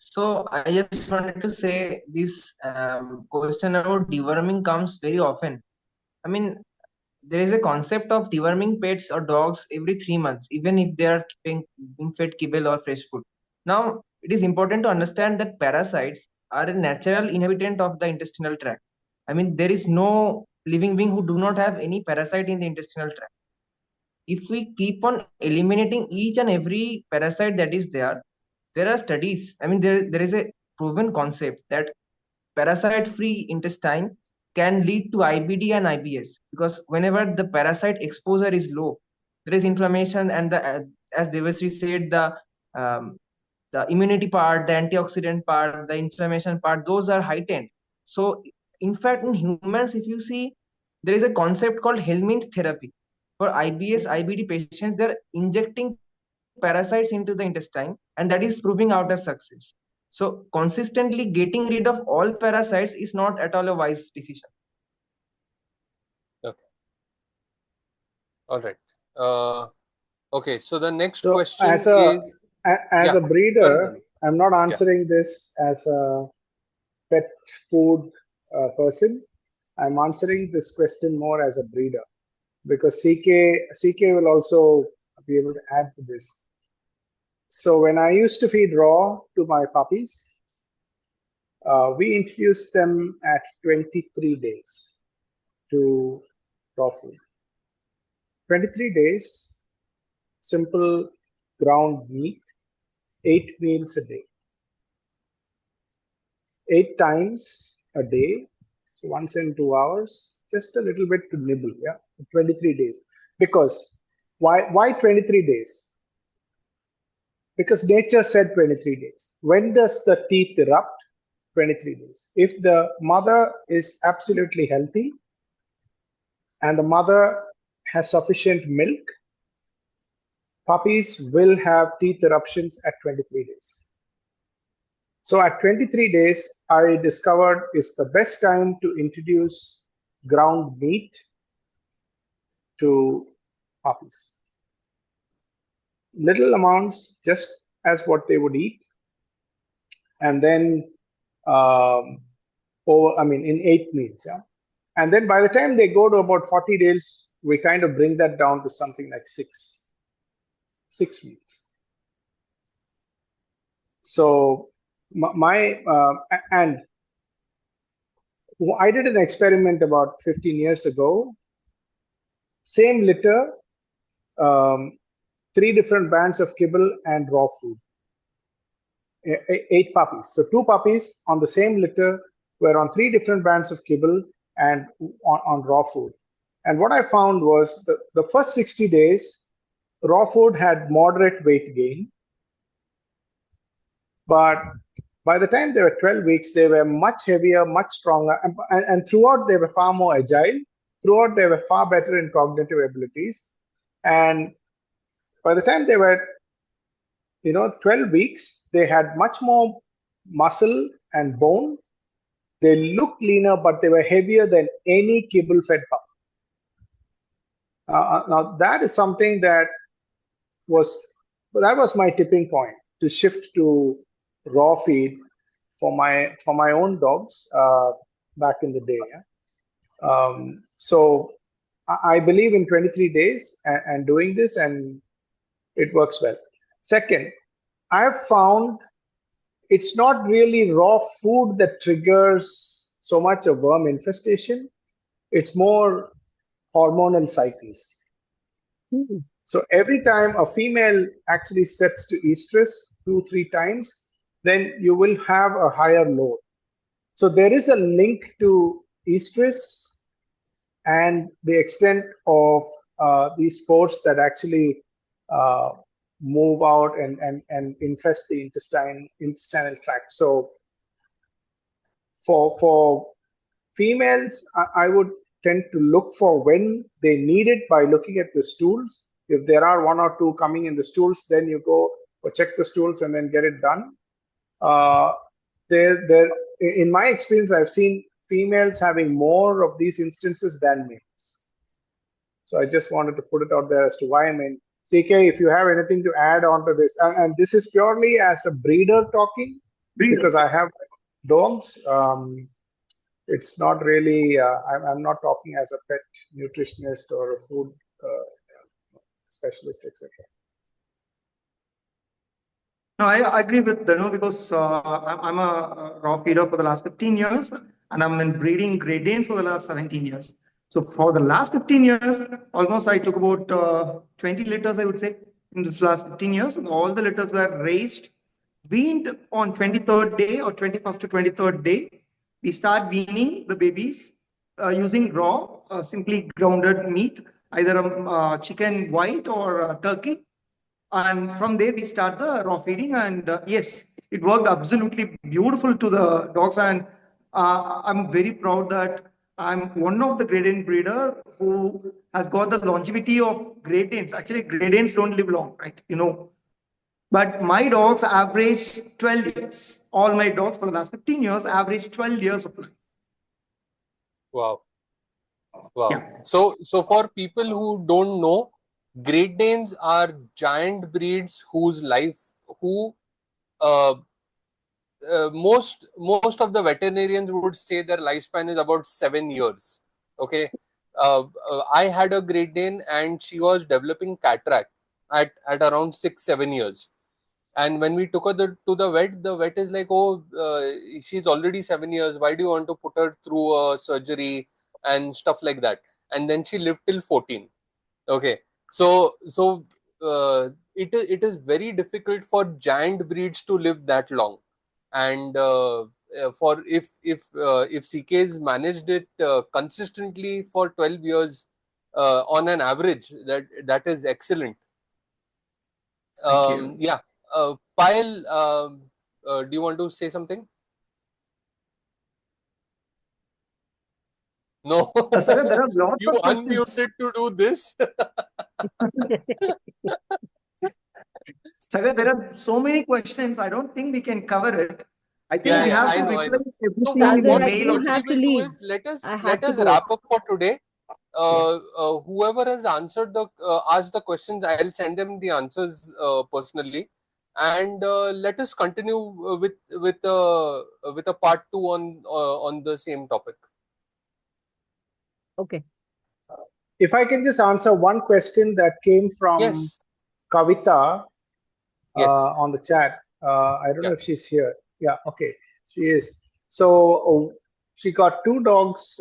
So I just wanted to say this question about deworming comes very often. I mean, there is a concept of deworming pets or dogs every 3 months, even if they are being fed kibble or fresh food. Now, it is important to understand that parasites are a natural inhabitant of the intestinal tract. I mean, there is no living being who do not have any parasite in the intestinal tract. If we keep on eliminating each and every parasite that is there, there are studies. I mean, there is a proven concept that parasite-free intestine can lead to IBD and IBS, because whenever the parasite exposure is low, there is inflammation, and as Devisri said, the immunity part, the antioxidant part, the inflammation part, those are heightened. So, in fact, in humans, if you see, there is a concept called Helminth therapy. For IBS, IBD patients, they're injecting parasites into the intestine, and that is proving out as success. So, consistently getting rid of all parasites is not at all a wise decision. Okay. All right. Okay. So the next So question as is, a breeder, Dhanu. I'm not answering this as a pet food person. I'm answering this question more as a breeder, because CK will also be able to add to this. So when I used to feed raw to my puppies, we introduced them at 23 days to raw food. 23 days, simple ground meat, 8 meals a day. 8 times a day, so once in 2 hours, just a little bit to nibble, yeah, 23 days. Because why 23 days? Because nature said 23 days. When does the teeth erupt? 23 days. If the mother is absolutely healthy and the mother has sufficient milk, puppies will have teeth eruptions at 23 days. So at 23 days, I discovered is the best time to introduce ground meat to puppies. Little amounts, just as what they would eat, and then in 8 meals. Yeah? And then by the time they go to about 40 days, we kind of bring that down to something like 6 meals. So and I did an experiment about 15 years ago. Same litter, 3 different bands of kibble and raw food. 8 puppies. So 2 puppies on the same litter were on 3 different bands of kibble and on raw food. And what I found was the first 60 days, raw food had moderate weight gain. But by the time they were 12 weeks, they were much heavier, much stronger, and throughout they were far more agile. Throughout they were far better in cognitive abilities. And by the time they were 12 weeks, they had much more muscle and bone. They looked leaner, but they were heavier than any kibble-fed pup. Now that is something that was my tipping point to shift to raw feed for my own dogs back in the day. Yeah? So I believe in 23 days and doing this, and it works well. Second, I have found it's not really raw food that triggers so much a worm infestation. It's more hormonal cycles. So every time a female actually sets to estrus 2-3 times, then you will have a higher load. So there is a link to estrus and the extent of these spores that actually move out and infest the intestinal tract. So for females, I would tend to look for when they need it by looking at the stools. If there are 1 or 2 coming in the stools, then you go or check the stools and then get it done. In my experience, I've seen females having more of these instances than males. So I just wanted to put it out there as to why. I mean, CK, if you have anything to add on to this, and this is purely as a breeder talking, because I have dogs. It's not really, I'm not talking as a pet nutritionist or a food specialist, etc. No, I agree with Dhanu because I'm a raw feeder for the last 15 years and I'm in breeding Great Danes for the last 17 years. So for the last 15 years, almost I took about 20 litters, I would say, in this last 15 years. And all the litters were raised, weaned on 23rd day or 21st to 23rd day. We start weaning the babies using raw, simply grounded meat, either a chicken white or turkey, and from there we start the raw feeding, and yes, it worked absolutely beautiful to the dogs, and I'm very proud that I'm one of the Great Dane breeder who has got the longevity of Great Danes. Actually, Great Danes don't live long, right? But my dogs average 12 years. All my dogs for the last 15 years average 12 years of life. Wow. Wow. Yeah. So for people who don't know, Great Danes are giant breeds whose uh, most of the veterinarians would say their lifespan is about 7 years. Okay. I had a Great Dane and she was developing cataract at around 6-7 years. And when we took her to the vet is like, oh, she's already 7 years. Why do you want to put her through a surgery and stuff like that? And then she lived till 14. Okay, so it is very difficult for giant breeds to live that long, and for if CK's managed it consistently for 12 years on an average, that is excellent. Thank you. Yeah, Payal, do you want to say something? No, Sagar, there are lots you of questions. unmuted to do this. Sagar, there are so many questions. I don't think we can cover it. I think Yeah, we yeah, have I to know, I reply know. So everything in what Sagar, I mail or do we have to will do leave. is I let have to us go. wrap up for today. Yeah. Whoever has answered asked the questions, I'll send them the answers personally, and let us continue with a part 2 on the same topic. Okay. If I can just answer one question that came from Yes, Kavita yes, on the chat. I don't know yeah, if she's here. Yeah, okay, she is. So she got two dogs.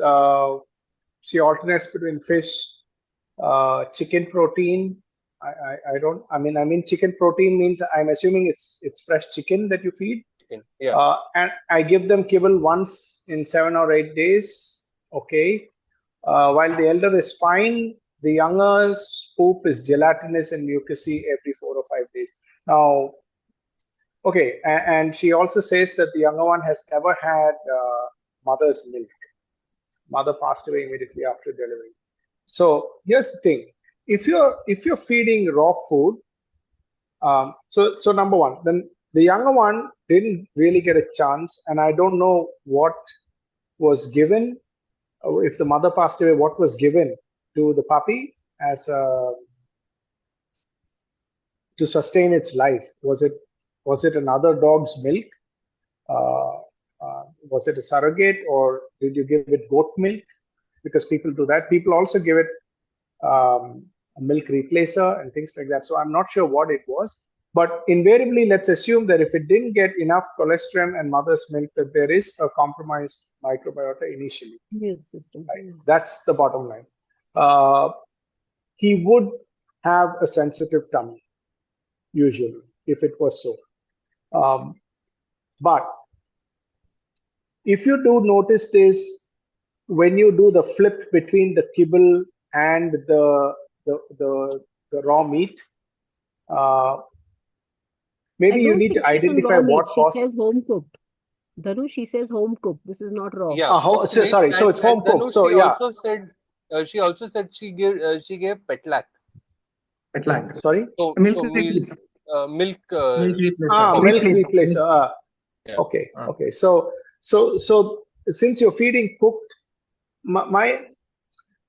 She alternates between fish, chicken protein. I mean chicken protein means I'm assuming it's fresh chicken that you feed. yeah. And I give them kibble once in 7 or 8 days. Okay. While the elder is fine, the younger's poop is gelatinous and mucousy every 4 or 5 days. Now, okay, and she also says that the younger one has never had mother's milk. Mother passed away immediately after delivery. So here's the thing: if you're feeding raw food, so number one, then the younger one didn't really get a chance, and I don't know what was given. If the mother passed away, what was given to the puppy as to sustain its life? Was it another dog's milk? Uh, was it a surrogate, or did you give it goat milk? Because people do that. People also give it a milk replacer and things like that. So I'm not sure what it was, but invariably, let's assume that if it didn't get enough colostrum and mother's milk, that there is a compromised microbiota initially. Immune system. Right? That's the bottom line. He would have a sensitive tummy, usually, if it was so. But if you do notice this, when you do the flip between the kibble and the raw meat, maybe I you don't need think to she's on identify raw meat. what She causes. says home cooked. Dhanu, she says home cooked. This is not raw. Yeah, cooked meat, Sorry, so it's home and Dhanu, cooked. So yeah, she also said she gave petlack. Petlack. sorry. Milk Meal, replacer. milk. Milk replacer. Milk replacer. replacer. Yeah. Okay. So since you're feeding cooked,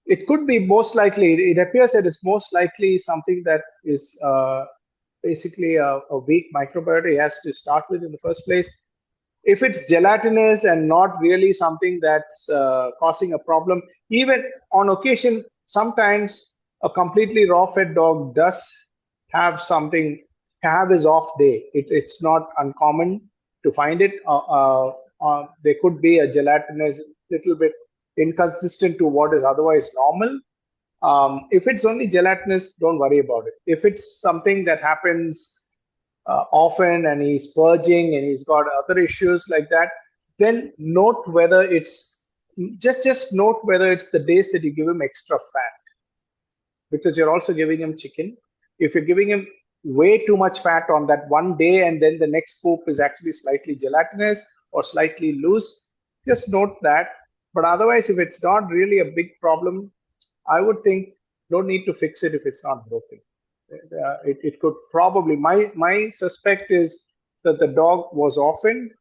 it could be most likely. It appears that it's most likely something that is basically a weak microbiota he has to start with in the first place. If it's gelatinous and not really something that's causing a problem, even on occasion, sometimes a completely raw fed dog does have something have his off day. It's not uncommon to find it. There could be a gelatinous, little bit inconsistent to what is otherwise normal. If it's only gelatinous, don't worry about it. If it's something that happens often and he's purging and he's got other issues like that, then note whether it's just note whether it's the days that you give him extra fat, because you're also giving him chicken. If you're giving him way too much fat on that one day and then the next poop is actually slightly gelatinous or slightly loose, just note that. But otherwise, if it's not really a big problem, I would think don't need to fix it if it's not broken. It could probably, my suspect is that the dog was orphaned.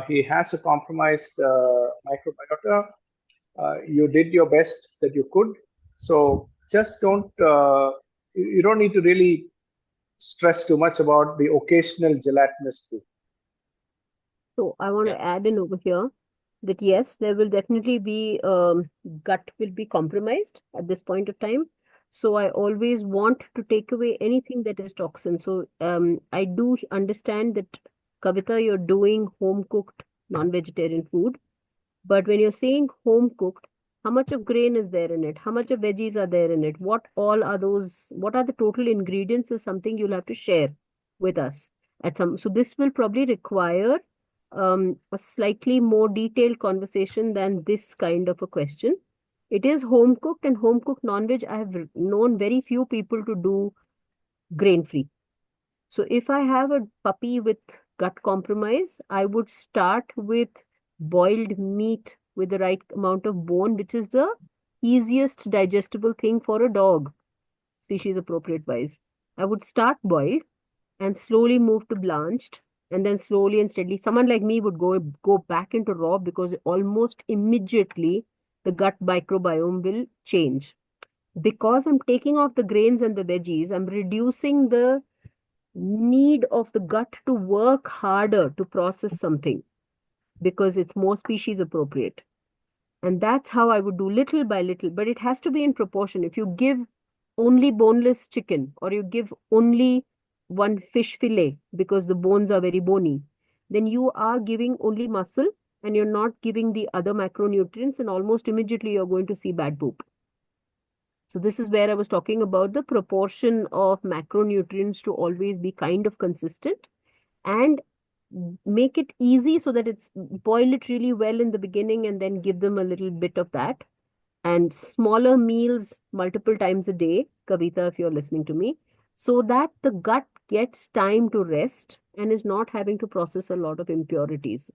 He has a compromised microbiota. You did your best that you could. So just don't, you don't need to really stress too much about the occasional gelatinous poop. So I want to add in over here that yes, there will definitely be gut will be compromised at this point of time. So I always want to take away anything that is toxin. So I do understand that, Kavita, you're doing home cooked non-vegetarian food, but when you're saying home cooked, how much of grain is there in it? How much of veggies are there in it? What all are those? What are the total ingredients is something you'll have to share with us at some. So this will probably require a slightly more detailed conversation than this kind of a question. It is home cooked, and home cooked non-veg, I have known very few people to do grain free. So if I have a puppy with gut compromise, I would start with boiled meat with the right amount of bone, which is the easiest digestible thing for a dog, species appropriate wise. I would start boiled and slowly move to blanched, and then slowly and steadily. Someone like me would go back into raw, because almost immediately the gut microbiome will change. Because I'm taking off the grains and the veggies, I'm reducing the need of the gut to work harder to process something, because it's more species appropriate. And that's how I would do, little by little, but it has to be in proportion. If you give only boneless chicken, or you give only one fish fillet because the bones are very bony, then you are giving only muscle and you're not giving the other macronutrients, and almost immediately you're going to see bad poop. So this is where I was talking about the proportion of macronutrients to always be kind of consistent, and make it easy so that it's boil it really well in the beginning and then give them a little bit of that. And smaller meals multiple times a day, Kavita, if you're listening to me, so that the gut gets time to rest and is not having to process a lot of impurities.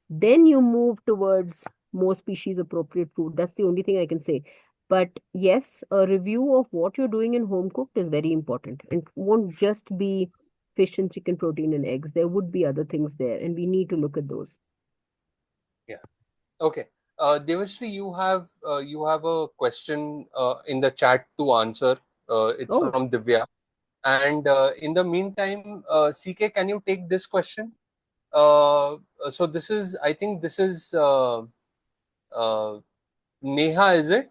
Then you move towards more species appropriate food. That's the only thing I can say. But yes, a review of what you're doing in home cooked is very important, and won't just be fish and chicken protein and eggs. There would be other things there, and we need to look at those. Yeah. Okay. Devisri, you have a question in the chat to answer. It's from Divya. And in the meantime, CK, can you take this question? So this is, I think this is Neha, is it?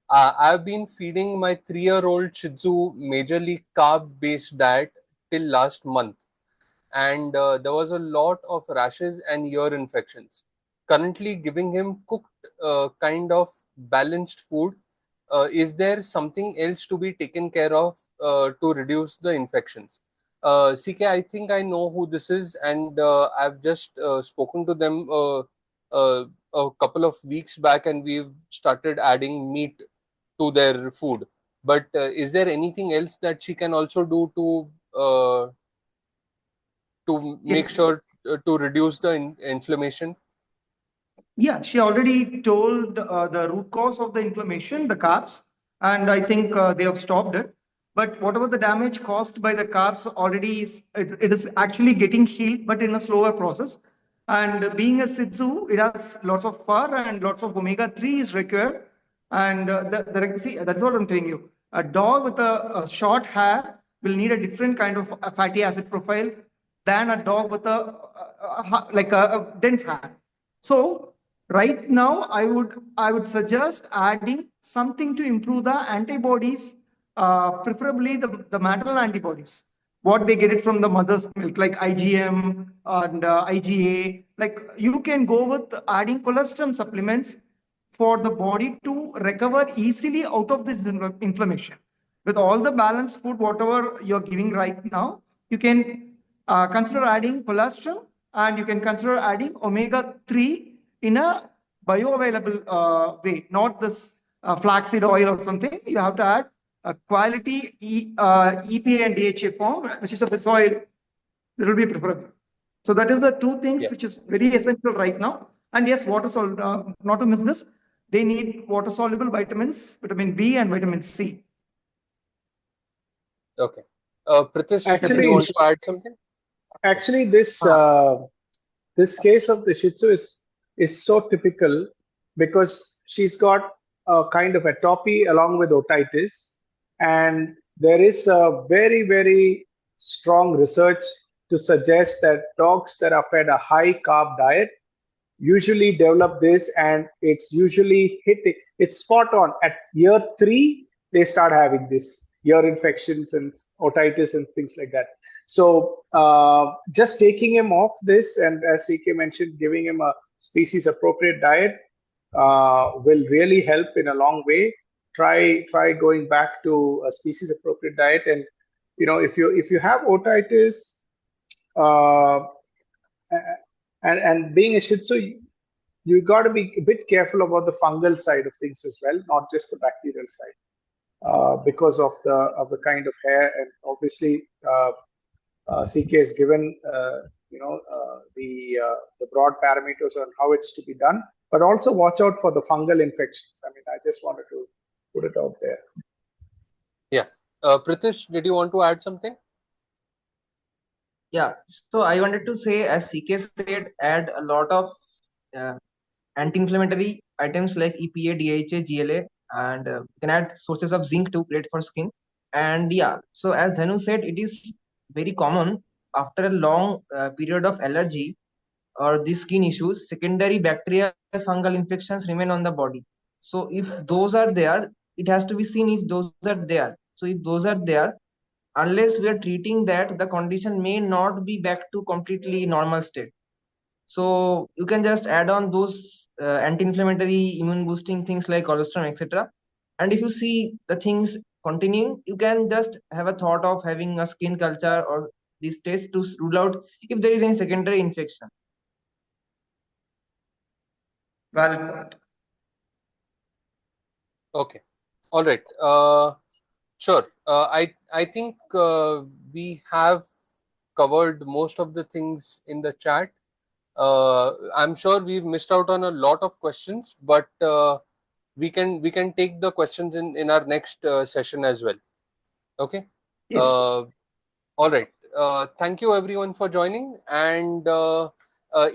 I've been feeding my 3-year-old Shih Tzu majorly carb-based diet till last month, and there was a lot of rashes and ear infections. Currently giving him cooked kind of balanced food. Is there something else to be taken care of to reduce the infections? CK, I think I know who this is, and I've just spoken to them a couple of weeks back, and we've started adding meat to their food. But is there anything else that she can also do to make sure to reduce the inflammation? Yeah, she already told the root cause of the inflammation, the carbs, and I think they have stopped it. But whatever the damage caused by the carbs already it is actually getting healed, but in a slower process. And being a Shih Tzu, it has lots of fur and lots of omega-3 is required. And see, that's what I'm telling you. A dog with a short hair will need a different kind of fatty acid profile than a dog with a dense hair. So right now, I would suggest adding something to improve the antibodies preferably the maternal antibodies, what they get it from the mother's milk, like IgM and IgA. Like you can go with adding colostrum supplements for the body to recover easily out of this inflammation. With all the balanced food, whatever you're giving right now, you can consider adding colostrum, and you can consider adding omega-3 in a bioavailable way, not this flaxseed oil or something. You have to add a quality EPA and DHA form, which is a fish oil. That will be preferable. So that is the two things which is very essential right now. And yes, water soluble, not to miss this, they need water soluble vitamins, vitamin B and vitamin C. Okay. Prithwish, do you want to add something? Actually, this case of the Shih Tzu is so typical because she's got a kind of atopy along with otitis, and there is a very, very strong research to suggest that dogs that are fed a high carb diet usually develop this, and it's usually it's spot on. At year 3, they start having this ear infections and otitis and things like that. So just taking him off this, and as CK mentioned, giving him a species appropriate diet will really help in a long way. Try going back to a species appropriate diet, and if you have otitis and being a Shih Tzu, you got to be a bit careful about the fungal side of things as well, not just the bacterial side, because of the kind of hair. And obviously, CK has given the broad parameters on how it's to be done, but also watch out for the fungal infections. I mean, I just wanted to put it out there. Yeah. Prithwish, did you want to add something? Yeah, so I wanted to say, as CK said, add a lot of anti-inflammatory items like EPA, DHA, GLA, and you can add sources of zinc too, great for skin. And yeah, so as Dhanu said, it is very common after a long period of allergy or these skin issues, secondary bacterial fungal infections remain on the body. So if those are there, it has to be seen if those are there. So if those are there, unless we are treating that, the condition may not be back to completely normal state. So you can just add on those anti-inflammatory, immune boosting things like colostrum, etc. And if you see the things continuing, you can just have a thought of having a skin culture or this test to rule out if there is any secondary infection. Valid point. Okay. All right. Sure. I think we have covered most of the things in the chat. I'm sure we've missed out on a lot of questions, but we can take the questions in our next session as well. Okay. Yes. All right. Thank you everyone for joining. And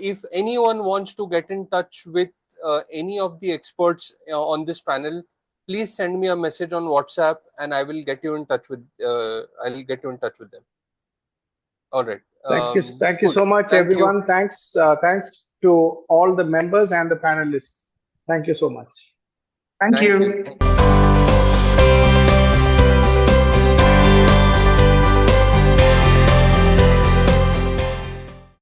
if anyone wants to get in touch with any of the experts on this panel, please send me a message on WhatsApp, and I will get you in touch with. I'll get you in touch with them. All right. Thank you so much, everyone. Thanks to all the members and the panelists. Thank you so much. Thank you.